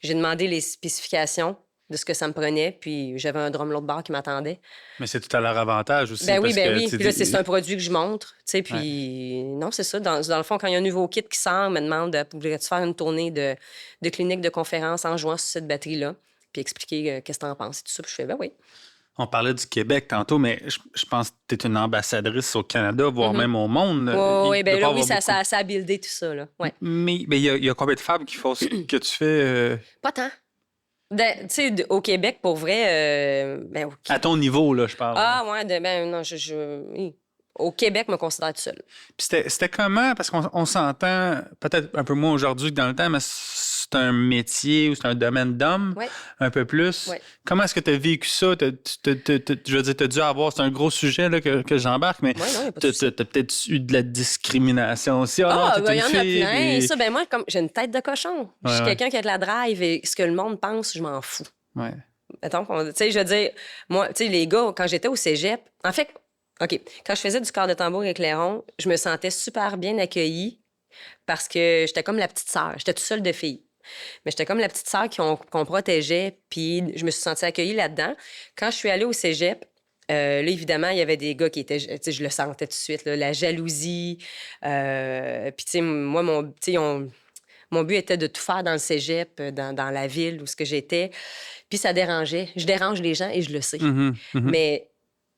j'ai demandé les spécifications de ce que ça me prenait, puis j'avais un drum l'autre bord qui m'attendait. Mais c'est tout à leur avantage aussi. Ben oui, parce que, oui. tu sais, Puis là, c'est un produit que je montre, tu sais, puis non, c'est ça. Dans le fond, quand il y a un nouveau kit qui sort, on me demande, voudrais-tu faire une tournée de clinique de conférence en jouant sur cette batterie-là? puis expliquer qu'est-ce que t'en penses et tout ça. Puis je fais, ben oui. On parlait du Québec tantôt, mais je pense que tu es une ambassadrice au Canada, voire Mhm. même au monde. Oui, Il ben doit là, pas oui, avoir beaucoup. ça a buildé tout ça, là. Ouais. Mais il y a combien de femmes qui font ce que tu fais Pas tant. Tu sais, au Québec, pour vrai, ben, à ton niveau, là, je parle. Ah, ouais, ben non, oui. Au Québec, je me considère tout seul. Puis c'était comment? Parce qu'on s'entend peut-être un peu moins aujourd'hui que dans le temps, mais c'est un métier ou c'est un domaine d'homme, Ouais. un peu plus. Ouais. Comment est-ce que tu as vécu ça? Je veux dire, tu as dû avoir, c'est un gros sujet là, que j'embarque, mais Ouais, non, y a pas de tu souci. as peut-être eu de la discrimination aussi. Ah non, Ah, t'es ben, il une y en a fille. plein. puis- Ça, ben moi, comme j'ai une tête de cochon. Je suis Ouais. quelqu'un qui a de la drive et ce que le monde pense, je m'en fous. Ouais. Mettons tu sais, je veux dire, moi, tu sais, les gars, quand j'étais au cégep, en fait, OK, quand je faisais du corps de tambour et clairon, je me sentais super bien accueillie parce que j'étais comme la petite sœur. J'étais toute seule de filles. Mais j'étais comme la petite sœur qu'on protégeait, puis je me suis sentie accueillie là-dedans. Quand je suis allée au cégep, là, évidemment, il y avait des gars qui étaient... Tu sais, je le sentais tout de suite, là, la jalousie. Puis, tu sais, moi, mon but était de tout faire dans le cégep, dans la ville où ce que j'étais. Puis ça dérangeait. Je dérange les gens et je le sais. Mhm, mhm. Mais,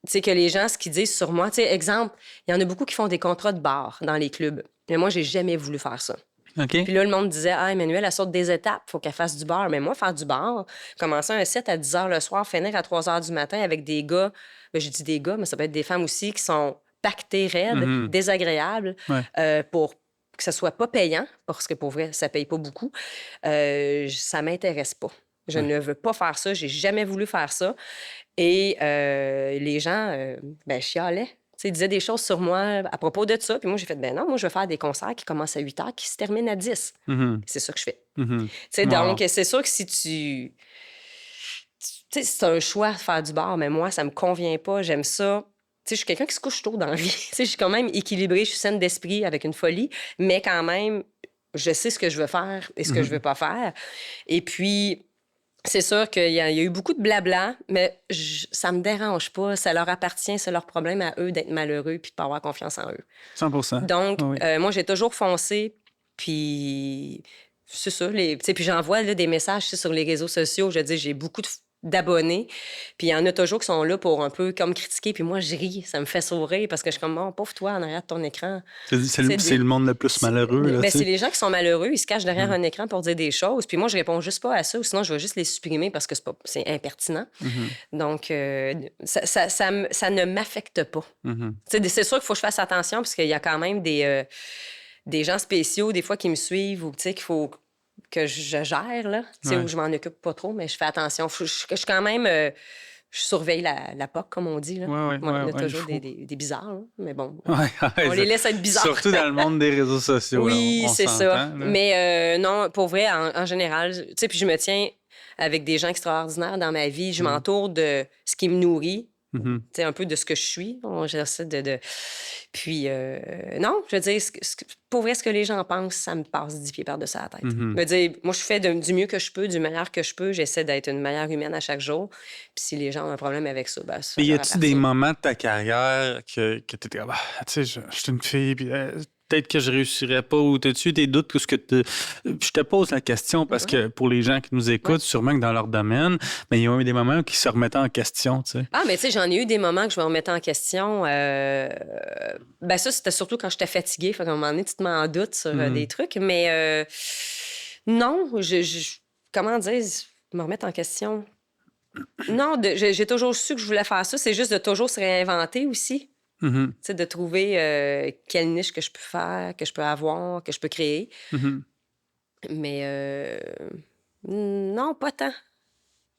tu sais, que les gens, ce qu'ils disent sur moi... Tu sais, exemple, il y en a beaucoup qui font des contrats de bar dans les clubs. Mais moi, j'ai jamais voulu faire ça. OK. Puis là, le monde disait, ah, Emmanuel, elle saute des étapes, faut qu'elle fasse du bar. Mais moi, faire du bar, commencer un set à 10 h le soir, finir à 3 h du matin avec des gars, ben, je dis des gars, mais ça peut être des femmes aussi qui sont pactées raides, Mhm. désagréables, Ouais. pour que ce soit pas payant, parce que pour vrai, ça paye pas beaucoup, ça m'intéresse pas. Je ne veux pas faire ça, j'ai jamais voulu faire ça. Et les gens, ben, chialaient. Tu sais, ils disaient des choses sur moi à propos de ça. Puis moi, j'ai fait, ben non, moi, je veux faire des concerts qui commencent à 8 h, qui se terminent à 10. Mhm, C'est ça que je fais. mhm. Tu sais, Wow. donc, c'est sûr que si tu... Tu sais, c'est un choix de faire du bar, mais moi, ça me convient pas. J'aime ça. Tu sais, je suis quelqu'un qui se couche tôt dans la vie. Tu sais, je suis quand même équilibrée, je suis saine d'esprit avec une folie, mais quand même, je sais ce que je veux faire et ce que je veux pas faire. Et puis... C'est sûr qu'il y a eu beaucoup de blabla, mais ça me dérange pas. Ça leur appartient, c'est leur problème à eux d'être malheureux puis de pas avoir confiance en eux. 100%. Donc, Oui. moi, j'ai toujours foncé, puis c'est ça. Tu sais, puis j'envoie là, des messages tu sais, sur les réseaux sociaux. Je dis, j'ai beaucoup d'abonnés, puis il y en a toujours qui sont là pour un peu comme critiquer, puis moi, je ris. Ça me fait sourire parce que je suis comme, oh, pauvre toi, en arrière de ton écran. C'est le monde le plus malheureux. Là, Ben, tu c'est sais. les gens qui sont malheureux, ils se cachent derrière un écran pour dire des choses. Puis moi, je réponds juste pas à ça, ou sinon je vais juste les supprimer parce que c'est impertinent. Donc, ça ne m'affecte pas. Mhm. Tu sais, c'est sûr qu'il faut que je fasse attention parce qu'il y a quand même des gens spéciaux, des fois, qui me suivent ou tu sais, qu'il faut que je gère, là. Tu sais, Ouais. où je m'en occupe pas trop, mais je fais attention. Je suis quand même... je surveille la POC, comme on dit. Là. Ouais, il y en a ouais, toujours il faut. des bizarres, là. Mais bon, Ouais, on les laisse être bizarres. Surtout dans le monde des réseaux sociaux. Oui, là, on c'est s'entend, ça. là. Mais non, pour vrai, en général, tu sais, puis je me tiens avec des gens extraordinaires dans ma vie. Je m'entoure de ce qui me nourrit, Mhm. tu sais, un peu de ce que je suis. J'essaie de... Puis, non, je veux dire, pour vrai, ce que les gens pensent, ça me passe 10 pieds par-dessus la tête. Mhm. Je veux dire, moi, je fais du mieux que je peux, du meilleur que je peux. J'essaie d'être une meilleure humaine à chaque jour. Puis si les gens ont un problème avec ça, ben ça Mais y leur a-tu des appartient. moments de ta carrière que tu étais comme, tu sais, je suis une fille, puis peut-être que je réussirais pas, ou t'as-tu des doutes que ce que je te pose la question parce que pour les gens qui nous écoutent, sûrement que dans leur domaine, mais ils ont eu des moments qui se remettaient en question, tu sais. Ah, mais tu sais, j'en ai eu des moments que je me remettais en question. Ben ça, c'était surtout quand j'étais fatiguée. Fait qu'à un moment donné, tu te mets en doute sur des trucs. Mais non, comment dire, me remettre en question? Non, j'ai toujours su que je voulais faire ça. C'est juste de toujours se réinventer aussi. Mhm. Tu sais, de trouver quelle niche que je peux faire, que je peux avoir, que je peux créer. Mhm. Mais non, pas tant.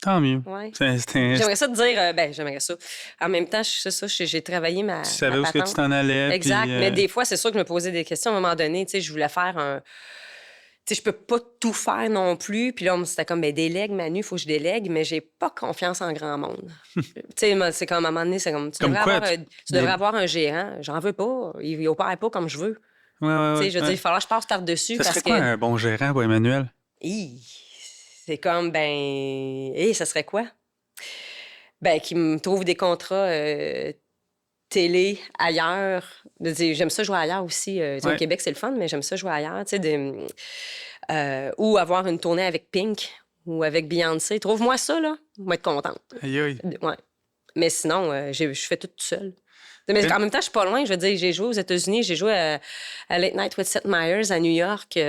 Tant mieux. Ouais. C'était- J'aimerais ça te dire, ben, j'aimerais ça. En même temps, c'est ça, j'ai travaillé ma. Tu savais ma où est-ce que tu patente. t'en allais. Exact. puis, Mais des fois, c'est sûr que je me posais des questions. À un moment donné, tu sais, je voulais faire un. Tu sais, je peux pas tout faire non plus. Puis là, c'était comme, ben, délègue, Manu, il faut que je délègue, mais j'ai pas confiance en grand monde. Tu sais, moi, c'est comme, à un moment donné, c'est comme, tu Comme devrais, quoi, avoir, tu devrais avoir un gérant. J'en veux pas. Il opère pas comme je veux. Ouais, ouais, Tu sais, ouais, je veux dire, ouais. il va falloir que je passe par-dessus Ça parce serait que. quoi un bon gérant pour Emmanuel? Hi, c'est comme, ben. Ça serait quoi? Ben, qui me trouve des contrats télé ailleurs. De dire, j'aime ça jouer ailleurs aussi. Tu sais, Ouais. Au Québec, c'est le fun, mais j'aime ça jouer ailleurs. Tu sais, ou avoir une tournée avec Pink, ou avec Beyoncé. Trouve-moi ça, là, je vais être contente. Aïe, aïe. Ouais. Mais sinon, je fais tout seul. Mais en même temps, je suis pas loin. Je veux dire, j'ai joué aux États-Unis, j'ai joué à Late Night with Seth Meyers à New York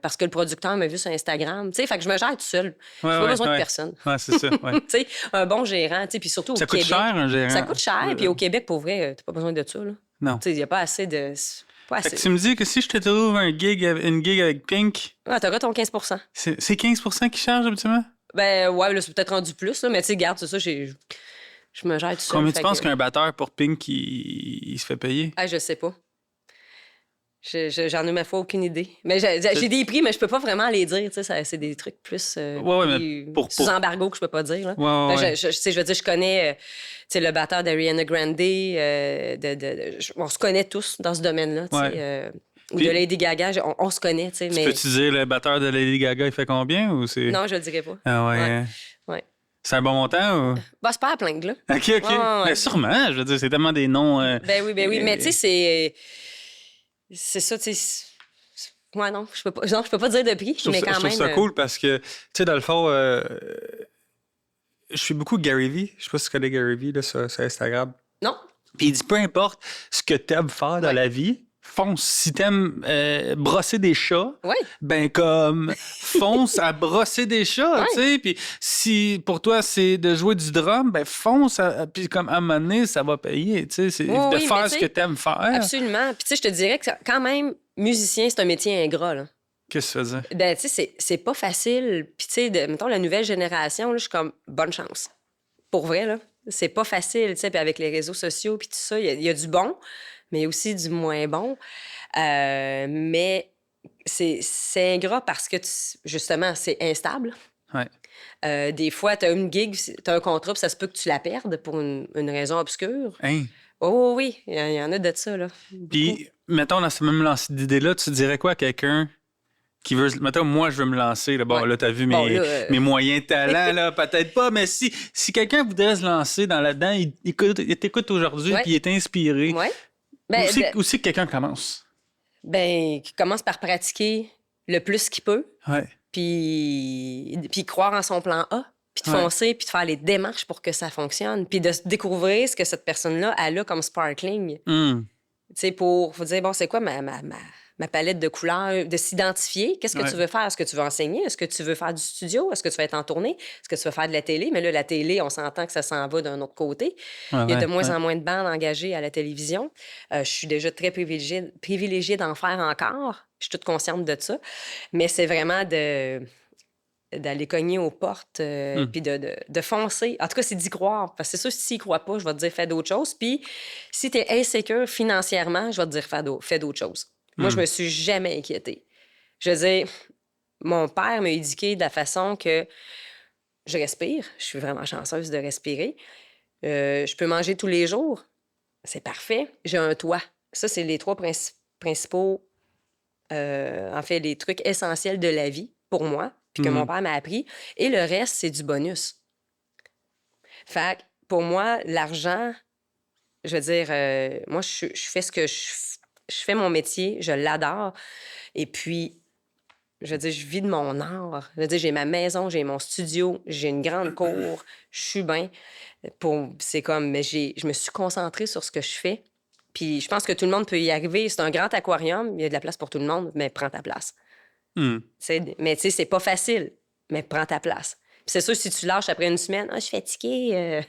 parce que le producteur m'a vu sur Instagram. Tu sais, fait que je me gère tout seul. J'ai pas besoin de personne. Ouais, c'est ça. Ouais. Tu sais, un bon gérant, tu sais, puis surtout au Ça coûte Québec. cher, un gérant. Ça coûte cher, puis au Québec, pour vrai, t'as pas besoin de ça, là. Non. Tu sais, il y a pas assez de... Pas Fait assez. que tu me dis que si je te trouve une gig avec Pink, Ah, t'auras ton 15 c'est 15 qui charge habituellement? Ben ouais, là, c'est peut-être rendu plus, là, mais tu sais, garde, c'est ça, je me gère tout seul. Combien tu fait penses que- qu'un batteur pour Pink, il se fait payer? Ah, je sais pas. J'en ai ma foi aucune idée. Mais j'ai des prix, mais je peux pas vraiment les dire. Tu sais, c'est des trucs plus Ouais, mais sous embargo que je peux pas dire. Là. Ouais, ouais. Tu sais, je veux dire, je connais tu sais, le batteur d'Ariana Grande. On se connaît tous dans ce domaine-là. Tu sais, Ouais. ou Puis- de Lady Gaga, on se connaît. Tu sais, mais... Peux-tu dire le batteur de Lady Gaga, il fait combien? Ou c'est... Non, je le dirais pas. Ah ouais. Ouais. C'est un bon montant ou? Bah, c'est pas à plaindre, là. OK. Ouais. Mais sûrement, je veux dire, c'est tellement des noms... Ben oui. Mais tu sais, c'est ça, tu sais. Ouais, non, je peux pas dire de prix, mais quand je trouve même. ça cool parce que, tu sais, dans le fond, je suis beaucoup Gary Vee. Je sais pas si tu connais Gary Vee là, sur Instagram. Non? Puis il dit, peu importe ce que t'aimes faire dans la vie, fonce. Si t'aimes brosser des chats, Oui. ben comme fonce à brosser des chats, Ouais. tu sais. Puis si pour toi c'est de jouer du drum, ben fonce. Puis comme à un moment donné, ça va payer, tu sais. C'est de Oui, faire mais ce tu que sais, t'aimes faire. Absolument. Puis tu sais, je te dirais que quand même, musicien, c'est un métier ingrat, là. Qu'est-ce que tu faisais? Ben, tu sais, c'est pas facile. Puis tu sais, mettons, la nouvelle génération, là, je suis comme, bonne chance. Pour vrai, là. C'est pas facile, tu sais. Puis avec les réseaux sociaux, puis tout ça, il y a du bon, mais aussi du moins bon. Mais c'est ingrat parce que, justement, c'est instable. Ouais. Des fois, tu as une gig, tu as un contrat, puis ça se peut que tu la perdes pour une raison obscure. Hein? Oh oui, il y en a de ça, là. Puis, mettons, dans ce même lancé d'idée-là, tu dirais quoi à quelqu'un qui veut. Mettons, moi, je veux me lancer. Là, bon, Ouais. là, t'as vu Bon, mes, là, mes moyens talents, là, peut-être pas, mais si quelqu'un voudrait se lancer dans là-dedans, il t'écoute aujourd'hui, Ouais. puis il est inspiré. Ouais. Ben, Où c'est que quelqu'un commence? ben, qui commence par pratiquer le plus qu'il peut, Ouais. puis croire en son plan A, puis de Ouais. foncer, puis de faire les démarches pour que ça fonctionne, puis de se découvrir ce que cette personne-là elle a comme sparkling. Hum. Tu sais, pour vous dire, bon, c'est quoi ma palette de couleurs, de s'identifier. Qu'est-ce que Ouais. tu veux faire? Est-ce que tu veux enseigner? Est-ce que tu veux faire du studio? Est-ce que tu vas être en tournée? Est-ce que tu veux faire de la télé? Mais là, la télé, on s'entend que ça s'en va d'un autre côté. Ouais, Il y a de ouais, moins ouais. en moins de bandes engagées à la télévision. Je suis déjà très privilégiée d'en faire encore. Je suis toute consciente de ça. Mais c'est vraiment d'aller cogner aux portes, puis de foncer. En tout cas, c'est d'y croire. Parce que c'est sûr, si tu n'y crois pas, je vais te dire fais d'autres choses. Puis si tu es insécure financièrement, je vais te dire fais d'autres choses. Moi, je me suis jamais inquiétée. Je veux dire, mon père m'a éduquée de la façon que je respire. Je suis vraiment chanceuse de respirer. Je peux manger tous les jours. C'est parfait. J'ai un toit. Ça, c'est les trois principaux, en fait, les trucs essentiels de la vie pour moi, puis que mon père m'a appris. Et le reste, c'est du bonus. Fait que pour moi, l'argent, je veux dire, moi, je fais ce que je fais mon métier, je l'adore. Et puis, je veux dire, je vis de mon art. Je veux dire, j'ai ma maison, j'ai mon studio, j'ai une grande cour, je suis bien. C'est comme, mais je me suis concentrée sur ce que je fais. Puis je pense que tout le monde peut y arriver. C'est un grand aquarium, il y a de la place pour tout le monde, mais prends ta place. Hum. Mais tu sais, c'est pas facile, mais prends ta place. Puis c'est sûr, si tu lâches après une semaine, je suis fatiguée,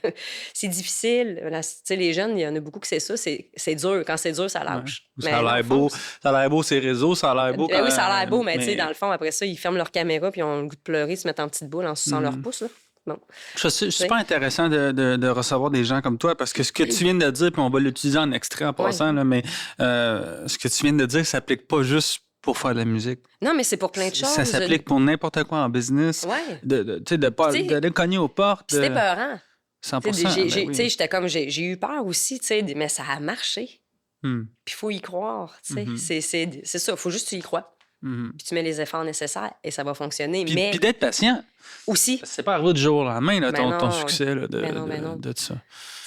c'est difficile. Tu sais, les jeunes, il y en a beaucoup que c'est ça, c'est dur. Quand c'est dur, ça lâche. Ça Mais a dans le l'air fond, beau. Ça a l'air beau, ces réseaux. Ça a l'air beau. oui, ça a l'air beau, mais tu sais, dans le fond, après ça, ils ferment leur caméra puis ils ont le goût de pleurer, se mettent en petite boule en suçant leur pouce. Là. Bon. C'est super intéressant de recevoir des gens comme toi parce que ce que tu viens de dire, puis on va l'utiliser en extrait en passant, là, mais ce que tu viens de dire, ça s'applique pas juste pour faire de la musique. Non, mais c'est pour plein de choses. Ça s'applique pour n'importe quoi en business. Ouais. D'aller cogner aux portes. C'était peurant. 100%. Tu sais, j'étais comme, j'ai eu peur aussi, tu sais, mais ça a marché. Hmm. Puis il faut y croire, tu sais. C'est ça, il faut juste que tu y crois. Mhm. Puis tu mets les efforts nécessaires et ça va fonctionner. Puis, mais puis d'être patient. aussi, C'est pas arrivé du jour au lendemain, là, Ben ton non. succès là, Ben non. de ça.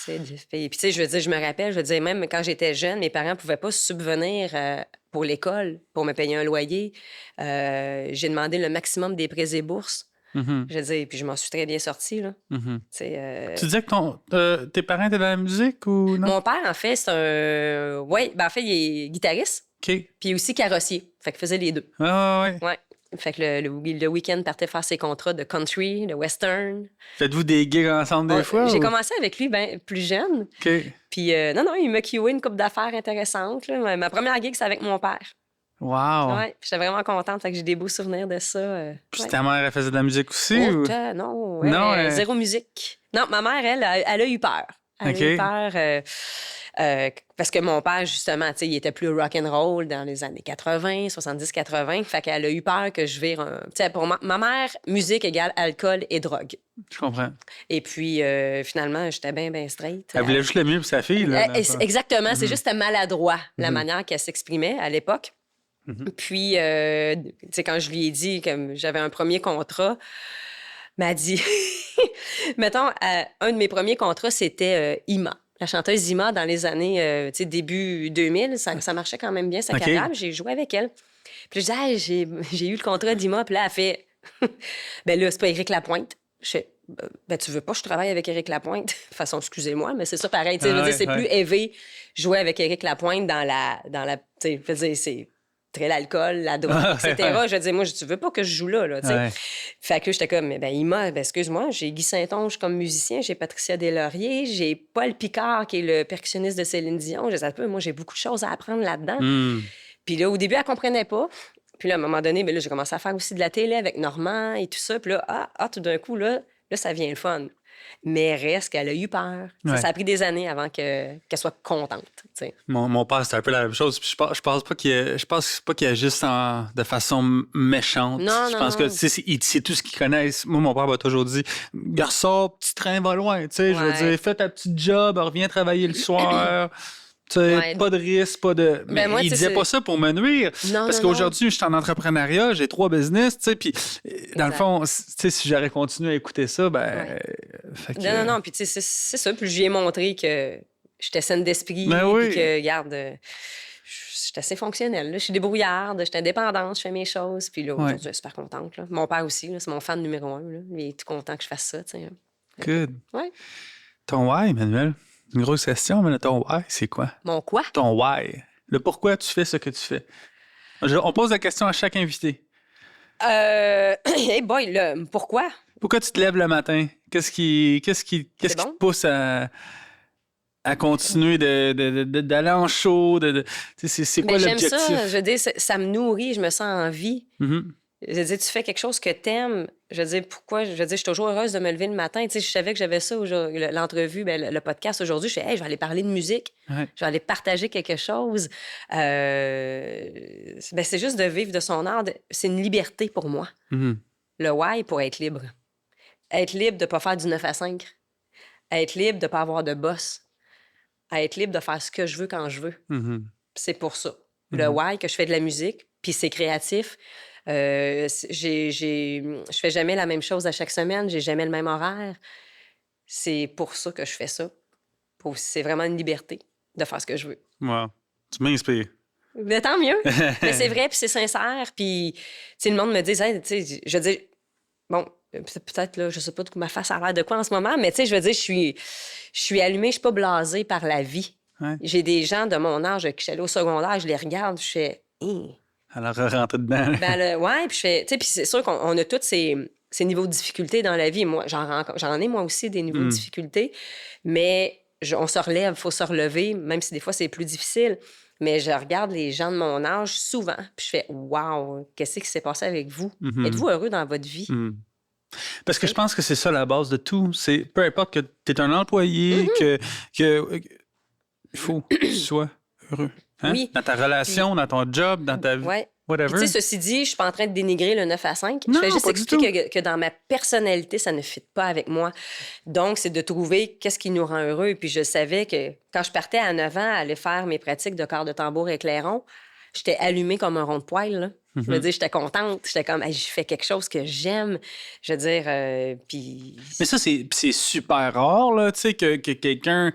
puis tu sais, je veux dire, je me rappelle, je veux dire, même quand j'étais jeune, mes parents pouvaient pas subvenir pour l'école, pour me payer un loyer. J'ai demandé le maximum des prêts et bourses Mhm. Je veux dire, puis je m'en suis très bien sortie, là. Mhm. C'est, Tu disais que tes parents étaient dans la musique ou non? Mon père, en fait, c'est un... Oui, ben en fait, il est guitariste, OK. puis aussi carrossier. Fait qu'il faisait les deux. Ouais. Ouais. Fait que le week-end, partait faire ses contrats de country, de western. Faites-vous des gigs ensemble des fois? J'ai ou? commencé avec lui ben, plus jeune. OK. Puis non, il m'a cué une couple d'affaires intéressantes. Là. Ma première gig, c'est avec mon père. Wow. Ouais, j'étais vraiment contente. Fait que j'ai des beaux souvenirs de ça. Puis Ouais. ta mère, elle faisait de la musique aussi? Oh, ou? non, Non, zéro musique. Non, ma mère, elle a eu peur. Elle OK. a eu peur parce que mon père, justement, tu sais, il était plus rock and roll dans les années 80, 70-80. Fait qu'elle a eu peur que je vire un... Tu sais, pour ma mère, musique égale alcool et drogue. Je comprends. Et puis, finalement, j'étais bien straight. Elle voulait juste le mieux pour sa fille, là. Exactement. C'est Mhm. juste maladroit, la Mhm. manière qu'elle s'exprimait à l'époque. Mhm. Puis, tu sais, quand je lui ai dit que j'avais un premier contrat, m'a dit... Mettons, un de mes premiers contrats, c'était Ima. La chanteuse Ima, dans les années, tu sais, début 2000, ça marchait quand même bien, sa OK. carrière. J'ai joué avec elle. Puis je disais, hey, j'ai eu le contrat d'Ima. Puis là, elle fait, ben là, c'est pas Éric Lapointe. Je fais, ben tu veux pas que je travaille avec Éric Lapointe? De toute façon, excusez-moi, mais c'est ça pareil. Tu sais, je veux dire, c'est plus élevé jouer avec Éric Lapointe dans la tu sais, je veux dire, c'est très l'alcool, la drogue, etc. Je veux dire, moi, tu veux pas que je joue là, tu sais. Ouais. Fait que j'étais comme, ben Ima, ben excuse-moi, j'ai Guy Saint-Onge comme musicien, j'ai Patricia Deslauriers, j'ai Paul Picard qui est le percussionniste de Céline Dion. Je disais, moi, j'ai beaucoup de choses à apprendre là-dedans. Hmm. Puis là, au début, elle comprenait pas. Puis là, à un moment donné, ben là, j'ai commencé à faire aussi de la télé avec Normand et tout ça. Puis là, tout d'un coup, là, ça vient le fun. Mais reste qu'elle a eu peur. Ouais. Ça a pris des années avant qu'elle soit contente. Tu sais. Mon père, c'était un peu la même chose. Puis je pense pas qu'il agisse de façon méchante. Non, Je non, pense non. que c'est tout ce qu'ils connaissent. Moi, mon père m'a toujours dit, garçon, petit train va loin. Tu sais, je veux Ouais. dire, fais ta petite job, reviens travailler le soir. Tu sais, Ouais. pas de risque, pas de. Mais moi, il tu sais, disait c'est- pas ça pour me nuire. Non, Parce non, qu'aujourd'hui, je suis en entrepreneuriat, j'ai 3 business, tu sais, puis dans le Exact. fond, tu sais, si j'aurais continué à écouter ça, ben. Ouais. Fait que- Non. Puis, tu sais, c'est ça. Puis, je lui ai montré que j'étais saine d'esprit. Ben oui. Puis que, regarde, j'étais assez fonctionnelle. Là. Je suis débrouillarde, j'étais indépendante, je fais mes choses. Puis là, aujourd'hui, je suis super contente. Là. Mon père aussi, là, c'est mon fan numéro 1. Là. Il est tout content que je fasse ça, tu sais. Good. Ouais. Ton why, Emmanuel? Une grosse question, mais ton why, c'est quoi? Mon quoi? Ton why. Le pourquoi tu fais ce que tu fais. On pose la question à chaque invité. Hey boy, là, pourquoi? Pourquoi tu te lèves le matin? Qu'est-ce qui bon? te pousse à continuer d'aller en show? C'est quoi Mais j'aime l'objectif? ça. Je veux dire, ça me nourrit, je me sens en vie. Mhm. Je veux dire, tu fais quelque chose que t'aimes. Je veux dire, pourquoi? Je veux dire, je suis toujours heureuse de me lever le matin. Tu sais, je savais que j'avais ça, l'entrevue, ben, le podcast aujourd'hui. Je fais, hey, je vais aller parler de musique. Ouais. Je vais aller partager quelque chose. Ben, c'est juste de vivre de son art. C'est une liberté pour moi. Mhm. Le why pour être libre. Être libre de ne pas faire du 9 à 5. Être libre de ne pas avoir de boss. Être libre de faire ce que je veux quand je veux. Mhm. C'est pour ça. Le why, que je fais de la musique, puis c'est créatif. Je fais jamais la même chose à chaque semaine. J'ai jamais le même horaire. C'est pour ça que je fais ça. C'est vraiment une liberté de faire ce que je veux. Wow. Tu m'inspires. Mais tant mieux. Mais c'est vrai, puis c'est sincère. Puis, tu sais, le monde me dit, hey, tu sais, je veux dire, bon, peut-être, là, je sais pas de ma face a l'air de quoi en ce moment, mais tu sais, je veux dire, je suis allumée, je suis pas blasée par la vie. Ouais. J'ai des gens de mon âge qui sont allés au secondaire, je les regarde, je fais, Alors, rentrer dedans. ben, ouais, puis je fais, tu sais, puis c'est sûr qu'on a tous ces niveaux de difficulté dans la vie. Moi, j'en ai moi aussi des niveaux de difficulté, mais on se relève, il faut se relever, même si des fois c'est plus difficile. Mais je regarde les gens de mon âge souvent, puis je fais, wow, qu'est-ce qui s'est passé avec vous? Êtes-vous heureux dans votre vie? Parce que je pense que c'est ça la base de tout. C'est peu importe que tu es un employé, que il faut que tu sois heureux. Hein? Oui. Dans ta relation, dans ton job, dans ta vie. Ouais. Whatever. Tu sais, ceci dit, je suis pas en train de dénigrer le 9 à 5. Non, je fais juste pas du expliquer que dans ma personnalité, ça ne fit pas avec moi. Donc, c'est de trouver qu'est-ce qui nous rend heureux. Et puis, je savais que quand je partais à 9 ans aller faire mes pratiques de corps de tambour et clairon, j'étais allumée comme un rond de poêle. Là. Je veux dire, j'étais contente. J'étais comme, hey, je fais quelque chose que j'aime. Je veux dire, puis... Mais ça, c'est super rare, là, tu sais, que quelqu'un,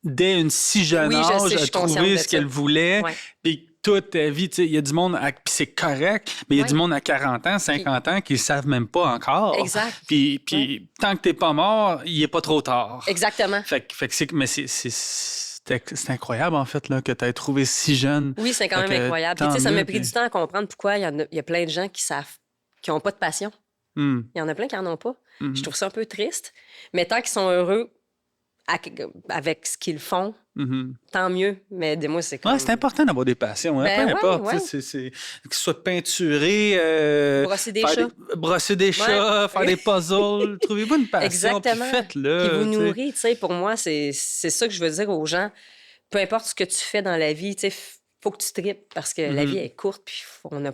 dès une si jeune Oui, je âge, sais, je a suis consciente trouvé de ce ça. qu'elle voulait. Ouais. Puis toute ta vie. Tu sais, il y a du monde, puis c'est correct, mais il y a du monde à 40 ans, 50 ans qui ne savent même pas encore. Exact. Puis tant que t'es pas mort, il est pas trop tard. Exactement. Fait que mais c'est incroyable, en fait, là, que tu aies trouvé si jeune. Oui, c'est quand même incroyable. Puis, tu sais, ça m'a pris du temps à comprendre pourquoi il y a plein de gens qui n'ont pas de passion. Il y en a plein qui n'en ont pas. Je trouve ça un peu triste. Mais tant qu'ils sont heureux avec ce qu'ils font, tant mieux. Mais de moi, c'est comme... Ouais, c'est important d'avoir des passions, hein? Peu importe. Que ce soit peinturer, brosser des chats. Brosser des chats, faire des puzzles. Trouvez-vous une passion, exactement. Puis faites-le. Qui vous nourrit, tu sais. Pour moi, c'est ça que je veux dire aux gens. Peu importe ce que tu fais dans la vie, tu sais, faut que tu tripes parce que la vie est courte, puis on a...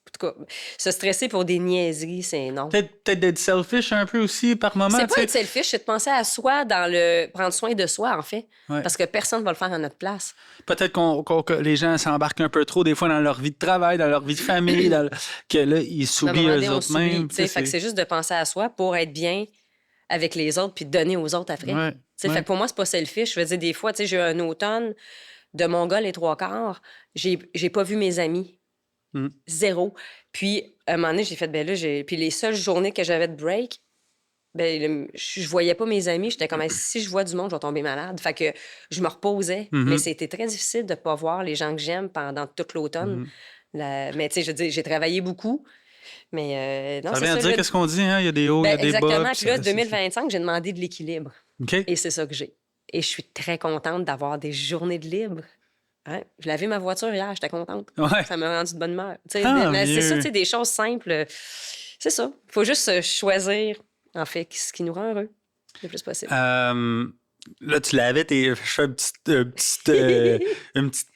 En tout cas, se stresser pour des niaiseries, c'est non. Peut-être d'être selfish un peu aussi par moment. C'est pas être selfish, c'est de penser à soi dans le prendre soin de soi, en fait. Ouais. Parce que personne ne va le faire à notre place. Peut-être que les gens s'embarquent un peu trop, des fois, dans leur vie de travail, dans leur vie de famille, que là, ils s'oublient eux-mêmes. Fait que c'est juste de penser à soi pour être bien avec les autres puis de donner aux autres après. Ouais. Fait que pour moi, c'est pas selfish. Je veux dire, des fois, j'ai eu un automne de Mongol les 3/4. J'ai pas vu mes amis. Zéro. Puis, à un moment donné, j'ai fait, puis les seules journées que j'avais de break, je voyais pas mes amis. J'étais comme, si je vois du monde, je vais tomber malade. Fait que je me reposais. Mais c'était très difficile de pas voir les gens que j'aime pendant tout l'automne. Mais tu sais, je veux dire, j'ai travaillé beaucoup. Mais non, ça vient dire qu'est-ce qu'on dit, hein? Il y a des hauts, il y a des bas. Exactement. Puis là, 2025, j'ai demandé de l'équilibre. Okay. Et c'est ça que j'ai. Et je suis très contente d'avoir des journées de libre. Ouais. Je lavais ma voiture hier, j'étais contente. Ouais. Ça m'a rendu de bonne humeur. Mais c'est ça, des choses simples. C'est ça. Il faut juste choisir, en fait, ce qui nous rend heureux le plus possible. Là, tu lavais je fais une petite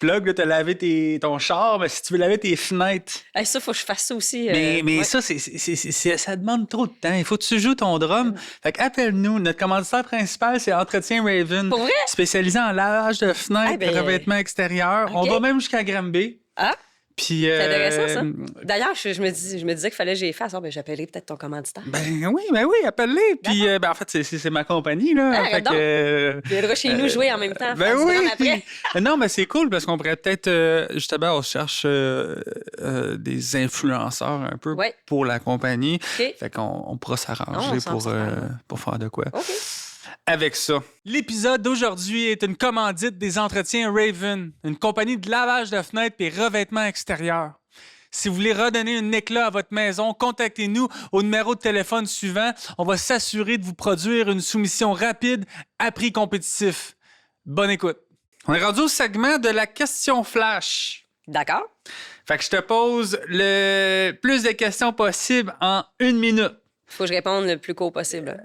plug, tu as lavé ton char, mais si tu veux laver tes fenêtres... Ça, il faut que je fasse ça aussi. Mais ça, ça demande trop de temps. Il faut que tu joues ton drum. Fait qu'appelle-nous. Notre commanditaire principal, c'est Entretien Raven. Pour vrai? Spécialisé en lavage de fenêtres et revêtements extérieurs. Okay. On va même jusqu'à Granby. Ah! Puis, c'est intéressant, ça. D'ailleurs, je me disais qu'il fallait que j'y fasse. J'appellerai peut-être ton commanditaire. Ben oui, appelle-les. Puis, en fait, c'est ma compagnie, là. Il viendra chez nous jouer en même temps. Ben oui. Après. Non, mais c'est cool parce qu'on pourrait peut-être, justement, on cherche des influenceurs un peu pour la compagnie. Okay. Fait qu'on pourra s'arranger pour faire de quoi. OK. Avec ça. L'épisode d'aujourd'hui est une commandite des Entretiens Raven, une compagnie de lavage de fenêtres et revêtements extérieurs. Si vous voulez redonner un éclat à votre maison, contactez-nous au numéro de téléphone suivant. On va s'assurer de vous produire une soumission rapide à prix compétitif. Bonne écoute. On est rendu au segment de la question flash. D'accord. Fait que je te pose le plus de questions possible en 1 minute. Faut que je réponde le plus court possible.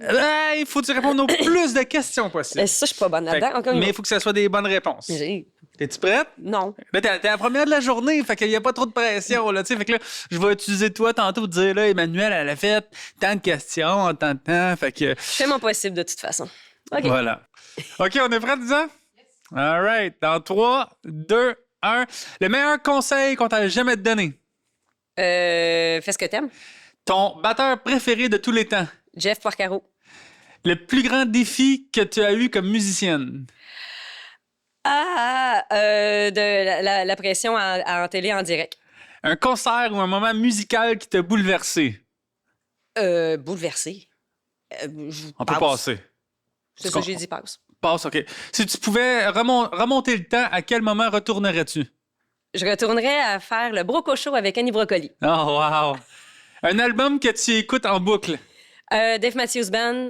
Il faut que tu répondes au plus de questions possibles. Ça, je suis pas bonne là-dedans. Mais il faut que ce soit des bonnes réponses. T'es-tu prête? Non. Là, t'es la première de la journée, fait qu'il n'y a pas trop de pression. Là, fait que là, je vais utiliser toi tantôt pour dire, là, Emmanuel, elle a fait tant de questions en tant de temps. Fait que... Je fais mon possible de toute façon. OK. Voilà. OK, on est prêts, Lisa? Yes. All right. Dans 3, 2, 1. Le meilleur conseil qu'on t'a jamais donné? Fais ce que t'aimes. Ton batteur préféré de tous les temps? Jeff Porcaro. Le plus grand défi que tu as eu comme musicienne? De la pression en télé en direct. Un concert ou un moment musical qui t'a bouleversé? Bouleversé. On peut passer. C'est ça que j'ai dit, passe. Passe, OK. Si tu pouvais remonter le temps, à quel moment retournerais-tu? Je retournerais à faire le Broco Show avec Annie Brocoli. Oh, wow! Un album que tu écoutes en boucle? Dave Matthews Band.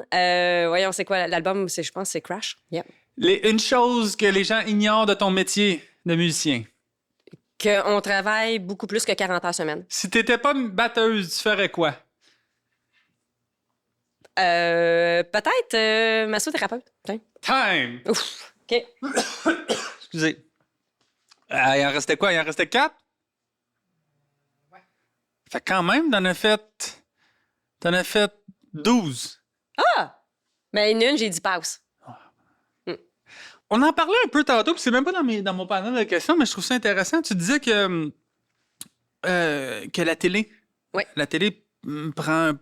Voyons, c'est quoi l'album? Je pense que c'est Crash. Yep. Une chose que les gens ignorent de ton métier de musicien? Qu'on travaille beaucoup plus que 40 heures semaine. Si t'étais pas batteuse, tu ferais quoi? Peut-être massothérapeute. Time! Ouf. OK. Excusez. Il en restait quoi? Il en restait 4? Fait quand même, t'en as fait 12. Ah! Mais une, j'ai dit passe. On en parlait un peu tantôt, puis c'est même pas dans mon panel de questions, mais je trouve ça intéressant. Tu disais que la télé, la télé prend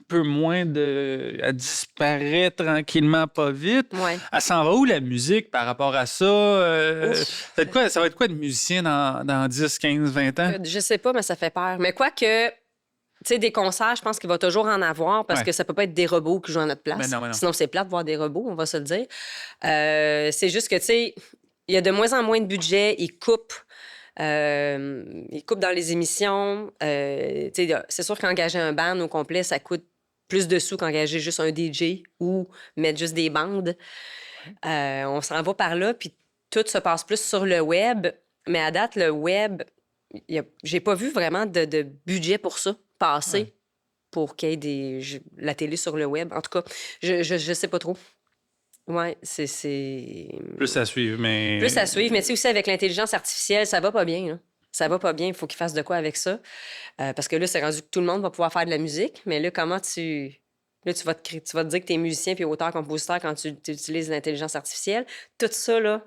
peu moins de... Elle disparaît tranquillement, pas vite. Ouais. Elle s'en va où, la musique, par rapport à ça? Ça va être quoi de musicien dans 10, 15, 20 ans? Je sais pas, mais ça fait peur. Mais quoique, tu sais, des concerts, je pense qu'il va toujours en avoir parce Ouais. que ça peut pas être des robots qui jouent à notre place. Ben non. Sinon, c'est plate de voir des robots, on va se le dire. C'est juste que, tu sais, il y a de moins en moins de budget, ils coupent. Ils coupent dans les émissions. C'est sûr qu'engager un band au complet, ça coûte plus de sous qu'engager juste un DJ ou mettre juste des bandes. On s'en va par là, puis tout se passe plus sur le web. Mais à date, le web, j'ai pas vu vraiment de budget pour ça passer pour qu'il y ait la télé sur le web. En tout cas, je sais pas trop. Oui, c'est... Plus à suivre, mais... Plus à suivre, mais tu sais aussi avec l'intelligence artificielle, ça va pas bien, là. Ça va pas bien, il faut qu'ils fassent de quoi avec ça. Parce que là, c'est rendu que tout le monde va pouvoir faire de la musique, mais là, comment tu... Là, tu vas te dire que tu es musicien puis auteur-compositeur quand tu utilises l'intelligence artificielle. Tout ça, là...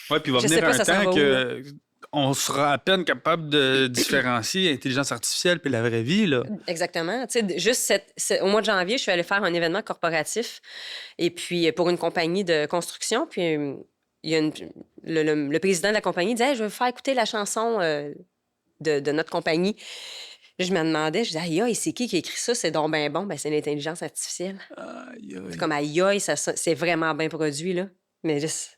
Oui, puis il va je venir sais pas, un ça s'en temps va où, que on sera à peine capable de différencier l'intelligence artificielle puis la vraie vie, là. Exactement. Tu sais, juste au mois de janvier, je suis allée faire un événement corporatif et puis pour une compagnie de construction. Puis il y a le président de la compagnie disait hey, je veux faire écouter la chanson de notre compagnie. Je me demandais, je disais aïe, c'est qui a écrit ça? C'est donc bien bon. Ben, c'est l'intelligence artificielle. C'est comme aïe, c'est vraiment bien produit, là. Mais juste,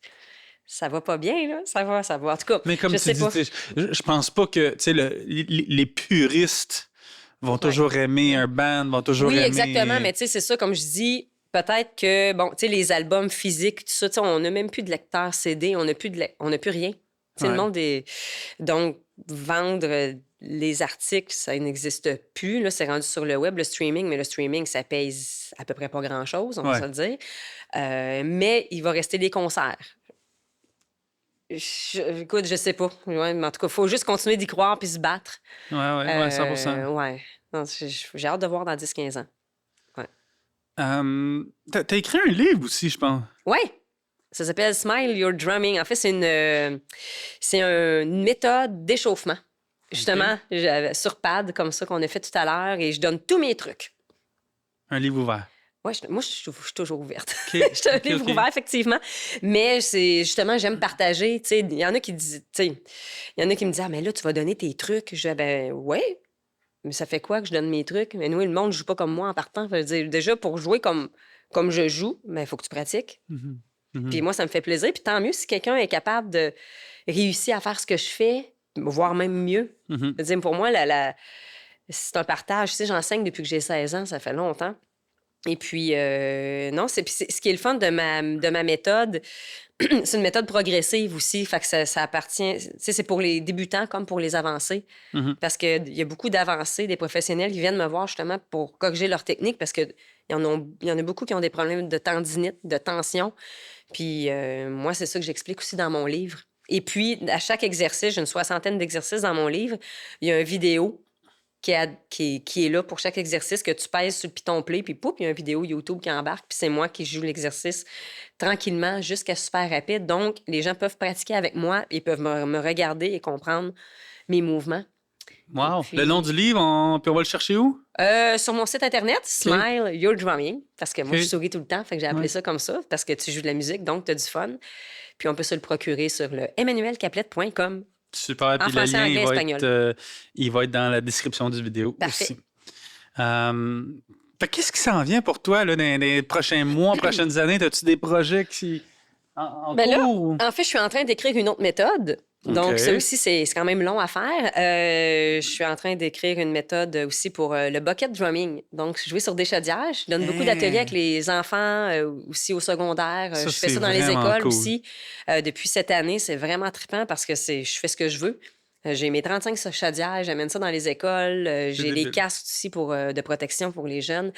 ça va pas bien, là. Ça va. En tout cas, mais comme je tu sais dis, pas. je pense pas que les puristes vont toujours aimer un band, vont toujours aimer... Oui, exactement. Mais tu sais, c'est ça, comme je dis, peut-être que, bon, tu sais, les albums physiques, tout ça, tu sais, on n'a même plus de lecteur CD, on n'a plus rien. Tu sais, le monde est... Donc, vendre les articles, ça n'existe plus. Là, c'est rendu sur le web, le streaming, mais le streaming, ça pèse à peu près pas grand-chose, on va se le dire. Mais il va rester des concerts. Écoute, je sais pas. Ouais, mais en tout cas, il faut juste continuer d'y croire puis se battre. Ouais, 100%. Ouais. Non, j'ai hâte de voir dans 10-15 ans. Ouais. T'as écrit un livre aussi, je pense. Ouais. Ça s'appelle Smile Your Drumming. En fait, c'est une méthode d'échauffement. Justement, sur pad, comme ça qu'on a fait tout à l'heure, et je donne tous mes trucs. Un livre ouvert. Oui, moi, je suis toujours ouverte. Okay. Je suis un livre ouvert, effectivement. Mais c'est justement, j'aime partager. Tu sais, il y en a qui disent, tu sais, il y en a qui me disent, ah, mais là, tu vas donner tes trucs. Je dis, ben, ouais. Mais ça fait quoi que je donne mes trucs? Mais nous, le monde ne joue pas comme moi en partant. Je veux dire, déjà, pour jouer comme je joue, ben, il faut que tu pratiques. Puis moi, ça me fait plaisir. Puis tant mieux si quelqu'un est capable de réussir à faire ce que je fais, voire même mieux. Je veux dire, pour moi, c'est un partage. Tu sais, j'enseigne depuis que j'ai 16 ans, ça fait longtemps. Et puis, non, ce qui est le fun de ma méthode, c'est une méthode progressive aussi. Fait que ça appartient, tu sais, c'est pour les débutants comme pour les avancés. Parce qu'il y a beaucoup d'avancés, des professionnels qui viennent me voir justement pour corriger leur technique parce qu'il y en a beaucoup qui ont des problèmes de tendinite, de tension. Puis, moi, c'est ça que j'explique aussi dans mon livre. Et puis, à chaque exercice, j'ai une 60aine d'exercices dans mon livre, il y a une vidéo qui est là pour chaque exercice, que tu pèses sur le piton play, puis pouf, il y a une vidéo YouTube qui embarque, puis c'est moi qui joue l'exercice tranquillement jusqu'à super rapide. Donc, les gens peuvent pratiquer avec moi, ils peuvent me regarder et comprendre mes mouvements. Wow! Puis, le nom du livre, on va le chercher où? Sur mon site Internet, Smile Your Drumming, parce que moi, je souris tout le temps, fait que j'ai appelé ça comme ça, parce que tu joues de la musique, donc tu as du fun. Puis on peut se le procurer sur le emmanuelcaplette.com. Super. Puis le lien, il va être dans la description du vidéo. Parfait. Aussi. Qu'est-ce qui s'en vient pour toi là, dans les prochains mois, prochaines années? As-tu des projets qui en cours? Là, en fait, je suis en train d'écrire une autre méthode. Donc, ça aussi, c'est quand même long à faire. Je suis en train d'écrire une méthode aussi pour le bucket drumming. Donc, jouer sur des chaudières. Je donne beaucoup d'ateliers avec les enfants, aussi au secondaire. Je fais ça dans les écoles aussi. Depuis cette année, c'est vraiment trippant parce que je fais ce que je veux. J'ai mes 35 chaudières, j'amène ça dans les écoles. J'ai les casques aussi de protection pour les jeunes.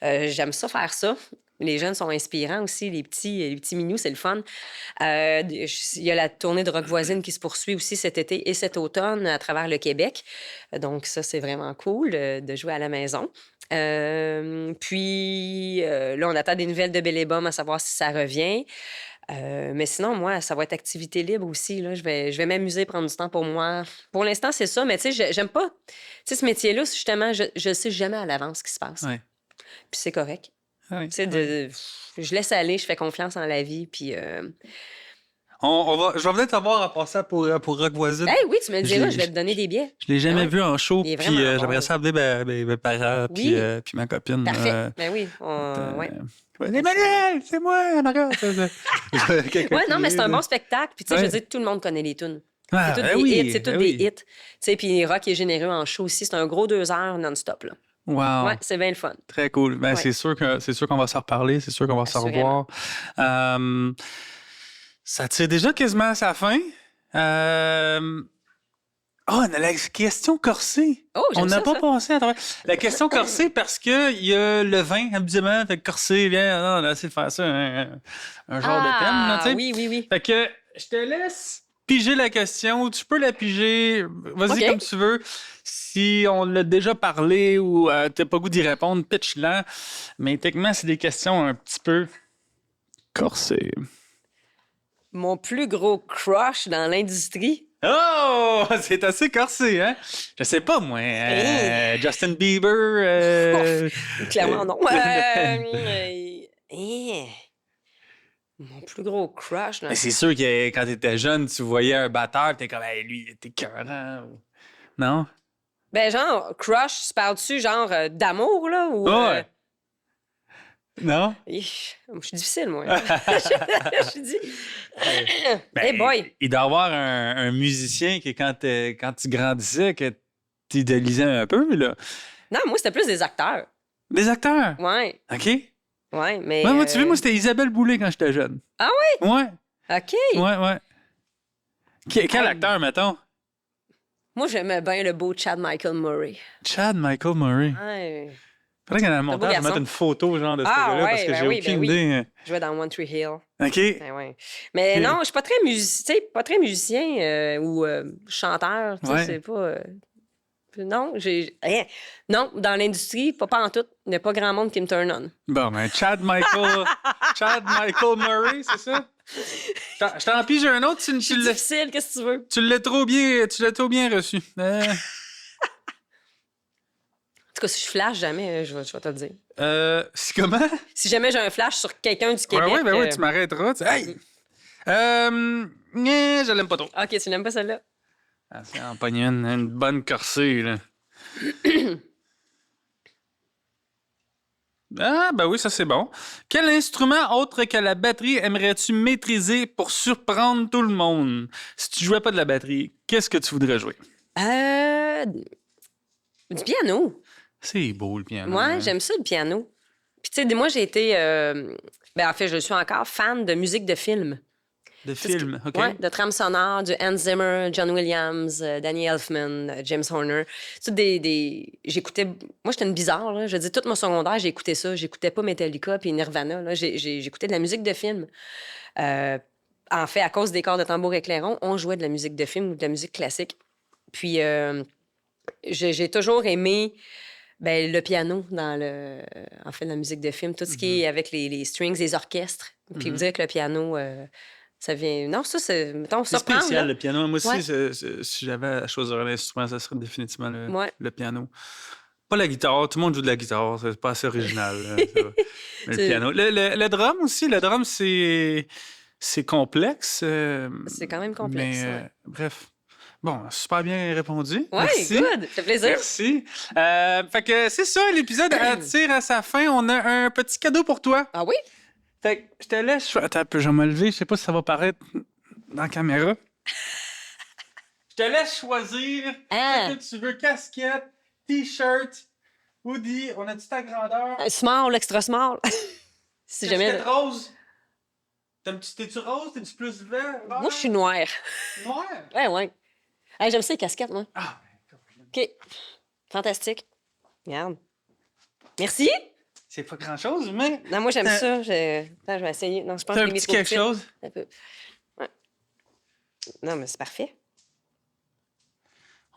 J'aime ça faire ça. Les jeunes sont inspirants aussi, les petits minous, c'est le fun. Il y a la tournée de Rock Voisine qui se poursuit aussi cet été et cet automne à travers le Québec. Donc ça, c'est vraiment cool de jouer à la maison. Puis là, on attend des nouvelles de Bellebum à savoir si ça revient. Mais sinon, moi, ça va être activité libre aussi. Là. Je vais m'amuser, prendre du temps pour moi. Pour l'instant, c'est ça. Mais tu sais, j'aime pas... Tu sais, ce métier-là, justement, je ne sais jamais à l'avance ce qui se passe. Ouais. Puis c'est correct. Oui. Tu sais, je laisse aller, je fais confiance en la vie, puis... Je vais peut-être avoir à passer pour Rock Voisine. Hey, oui, tu me le diras, l'ai- je vais te donner des billets. Je l'ai jamais Ah ouais? vu en show, Il est puis vraiment j'aimerais bon. ça appeler mes parents, Oui. puis ma copine. Parfait. Ben oui, ouais. Emmanuel, c'est moi, en arrière. Ouais, non, mais c'est un bon spectacle. Puis, tu sais, je veux dire, tout le monde connaît les tunes. Ah, C'est tous ben des oui, hits, c'est tous ben des oui. hits. Tu sais, puis Rock est généreux en show aussi. C'est un gros 2 heures non-stop, là. Wow. Ouais, c'est bien le fun. Très cool. Ben, Ouais. c'est sûr qu'on va s'en reparler, c'est sûr qu'on va s'en Assurément. revoir. Ça tire déjà quasiment à sa fin. On a la question corsée. Oh, j'aime On n'a ça, pas ça. passé à travers. La question corsée parce qu'il y a le vin, habituellement. Fait que corsé, viens, on a essayé de faire ça, un genre de thème, là, tu sais. Oui, oui, oui. Fait que je te laisse piger la question. Tu peux la piger. Vas-y OK. comme tu veux. Si on l'a déjà parlé ou t'as pas goût d'y répondre, pitch-la. Mais techniquement, c'est des questions un petit peu corsées. Mon plus gros crush dans l'industrie. Oh! C'est assez corsé, hein? Je sais pas, moi. Justin Bieber. Clairement, non. Mon plus gros crush. Dans... Mais c'est sûr que quand t'étais jeune, tu voyais un batteur, t'es comme, hey, lui, il était écœurant. Non? Ben, genre, crush, tu parles-tu genre d'amour, là? Ou, Ouais. Non? Je suis difficile, moi. Je suis dit. Hey boy! Il doit y avoir un musicien qui, quand tu grandissais, que tu idéalisais un peu, là. Non, moi, c'était plus des acteurs. Des acteurs? Ouais. OK? Ouais, mais. Ouais, moi, tu vois, moi, c'était Isabelle Boulay quand j'étais jeune. Ah oui? Ouais. OK. Ouais. Quel acteur, mettons? Moi, j'aimais bien le beau Chad Michael Murray. Chad Michael Murray. Ouais. Faudrait qu'à le beau montage, je garçon. mette une photo, genre, de ce Ah, gars-là, ouais, parce que ben j'ai oui, aucune ben oui. idée. Je jouais dans One Tree Hill. OK? Ben ouais. Mais Ok. non, je suis pas très pas très musicien ou chanteur. Tu sais, Ouais. c'est pas. Non, rien. Non, dans l'industrie, pas en tout. Il n'y a pas grand monde qui me turn on. Bon, ben, Chad Michael Murray, c'est ça? Je t'en pige un autre, C'est difficile, qu'est-ce que tu veux? tu l'as trop bien reçu. En tout cas, si je flash jamais, je vais te le dire. C'est comment? Si jamais j'ai un flash sur quelqu'un du Québec. Ouais, ben oui, tu m'arrêteras. Hey! Je l'aime pas trop. OK, tu n'aimes pas celle-là? Ah, c'est en pogne une bonne corsée, là. Ah, ben oui, ça c'est bon. Quel instrument autre que la batterie aimerais-tu maîtriser pour surprendre tout le monde? Si tu jouais pas de la batterie, qu'est-ce que tu voudrais jouer? Du piano. C'est beau, le piano. Moi, hein? j'aime ça, le piano. Puis, tu sais, moi, j'ai été. Ben, en fait, je suis encore fan de musique de film. De film, OK? Ouais, de trame sonore, du Hans Zimmer, John Williams, Danny Elfman, James Horner. C'est J'écoutais... Moi, j'étais une bizarre, là. Je dis, tout mon secondaire, j'ai écouté ça. J'écoutais pas Metallica puis Nirvana, là. J'écoutais de la musique de film. En fait, à cause des corps de tambour et clairon, on jouait de la musique de film ou de la musique classique. Puis, j'ai toujours aimé... Ben, le piano dans en fait, la musique de film, tout ce qui est avec les strings, les orchestres. Puis vous dire que le piano, ça vient... Non, ça, c'est... Mettons, C'est surprendre, spécial, là. le piano. Moi aussi, Ouais. si j'avais à choisir un instrument, ça serait définitivement Ouais. le piano. Pas la guitare. Tout le monde joue de la guitare. C'est pas assez original. Là, ça va. Mais le C'est- piano. Le drum aussi. Le drum, c'est complexe. C'est quand même complexe, Mais, ouais. bref. Bon, super bien répondu. Ouais, Merci. good. Ça fait plaisir. Merci. Fait que c'est ça, l'épisode tire à sa fin. On a un petit cadeau pour toi. Ah oui? Fait que je te laisse. Attends un peu, je vais me lever. Je sais pas si ça va paraître dans la caméra. Je te laisse choisir Ah. ce que tu veux. Casquette, t-shirt, hoodie. On a-tu ta grandeur? Small, extra small. Si jamais... Casquette rose. T'es-tu rose? T'es-tu plus vert? Moi, je suis noire. Noir? Ouais. Hey, j'aime ça, les casquettes, moi. Ah, OK. Fantastique. Regarde. Merci. c'est pas grand-chose, mais Non, moi, j'aime ça. Attends, je vais essayer. Non, je pense t'as que un j'ai mis petit trop de quelque fil. chose. Un peu. Ouais. Non, mais c'est parfait.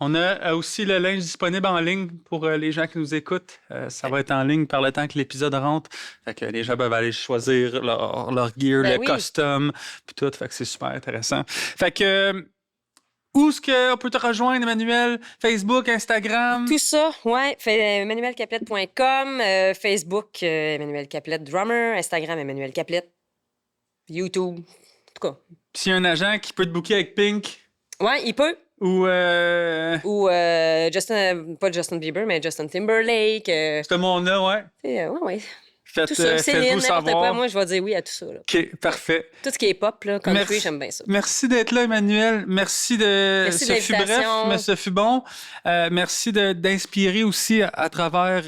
On a aussi le linge disponible en ligne pour les gens qui nous écoutent. Ça va être en ligne par le temps que l'épisode rentre. Fait que les gens peuvent aller choisir leur gear, Ben le oui. custom, puis tout. Fait que c'est super intéressant. Fait que Où est-ce qu'on peut te rejoindre, Emmanuel? Facebook, Instagram? Tout ça, ouais. emmanuelcaplette.com, Facebook, Emmanuel Caplette Drummer, Instagram, Emmanuel Caplette, YouTube, en tout cas. S'il y a un agent qui peut te booker avec Pink Ouais, il peut. ou... Ou pas Justin Bieber, mais Justin Timberlake. Ce monde-là, ouais. Ouais. Faites, Tout ça. Céline, faites-vous n'importe savoir. quoi. Moi, je vais dire oui à tout ça. Là. OK, parfait. Tout ce qui est pop, là, country, Merci. j'aime bien ça. Merci d'être là, Emmanuel. Merci de... Merci de ce fut bref, l'invitation. mais ce fut bon. Merci d'inspirer aussi à travers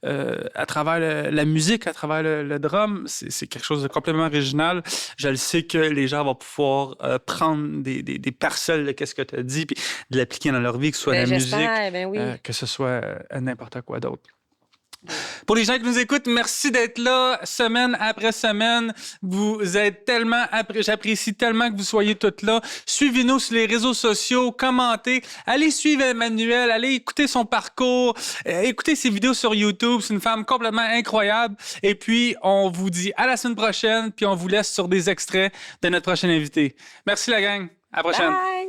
la musique, à travers le drum. C'est quelque chose de complètement original. Je le sais que les gens vont pouvoir prendre des parcelles de ce que tu as dit puis de l'appliquer dans leur vie, que ce soit la musique, Ben oui. que ce soit n'importe quoi d'autre. Pour les gens qui nous écoutent, merci d'être là semaine après semaine. Vous êtes tellement... J'apprécie tellement que vous soyez toutes là. Suivez-nous sur les réseaux sociaux, commentez. Allez suivre Emmanuel, allez écouter son parcours, écoutez ses vidéos sur YouTube. C'est une femme complètement incroyable. Et puis, on vous dit à la semaine prochaine, puis on vous laisse sur des extraits de notre prochain invité. Merci la gang. À la prochaine. Bye!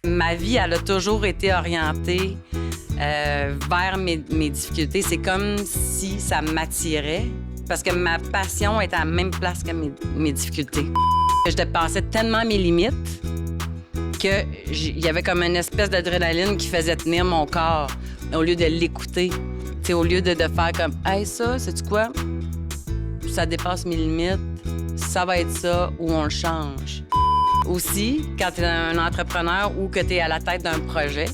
Ma vie, elle a toujours été orientée vers mes difficultés. C'est comme si ça m'attirait parce que ma passion est à la même place que mes difficultés. Je dépassais tellement mes limites qu'il y avait comme une espèce d'adrénaline qui faisait tenir mon corps au lieu de l'écouter. T'sais, au lieu de faire comme « Hey, ça, sais-tu quoi? Ça dépasse mes limites. Ça va être ça ou on le change. » Aussi, quand tu es un entrepreneur ou que tu es à la tête d'un projet,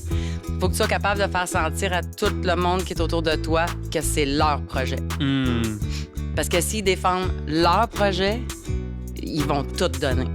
il faut que tu sois capable de faire sentir à tout le monde qui est autour de toi que c'est leur projet. Parce que s'ils défendent leur projet, ils vont tout donner.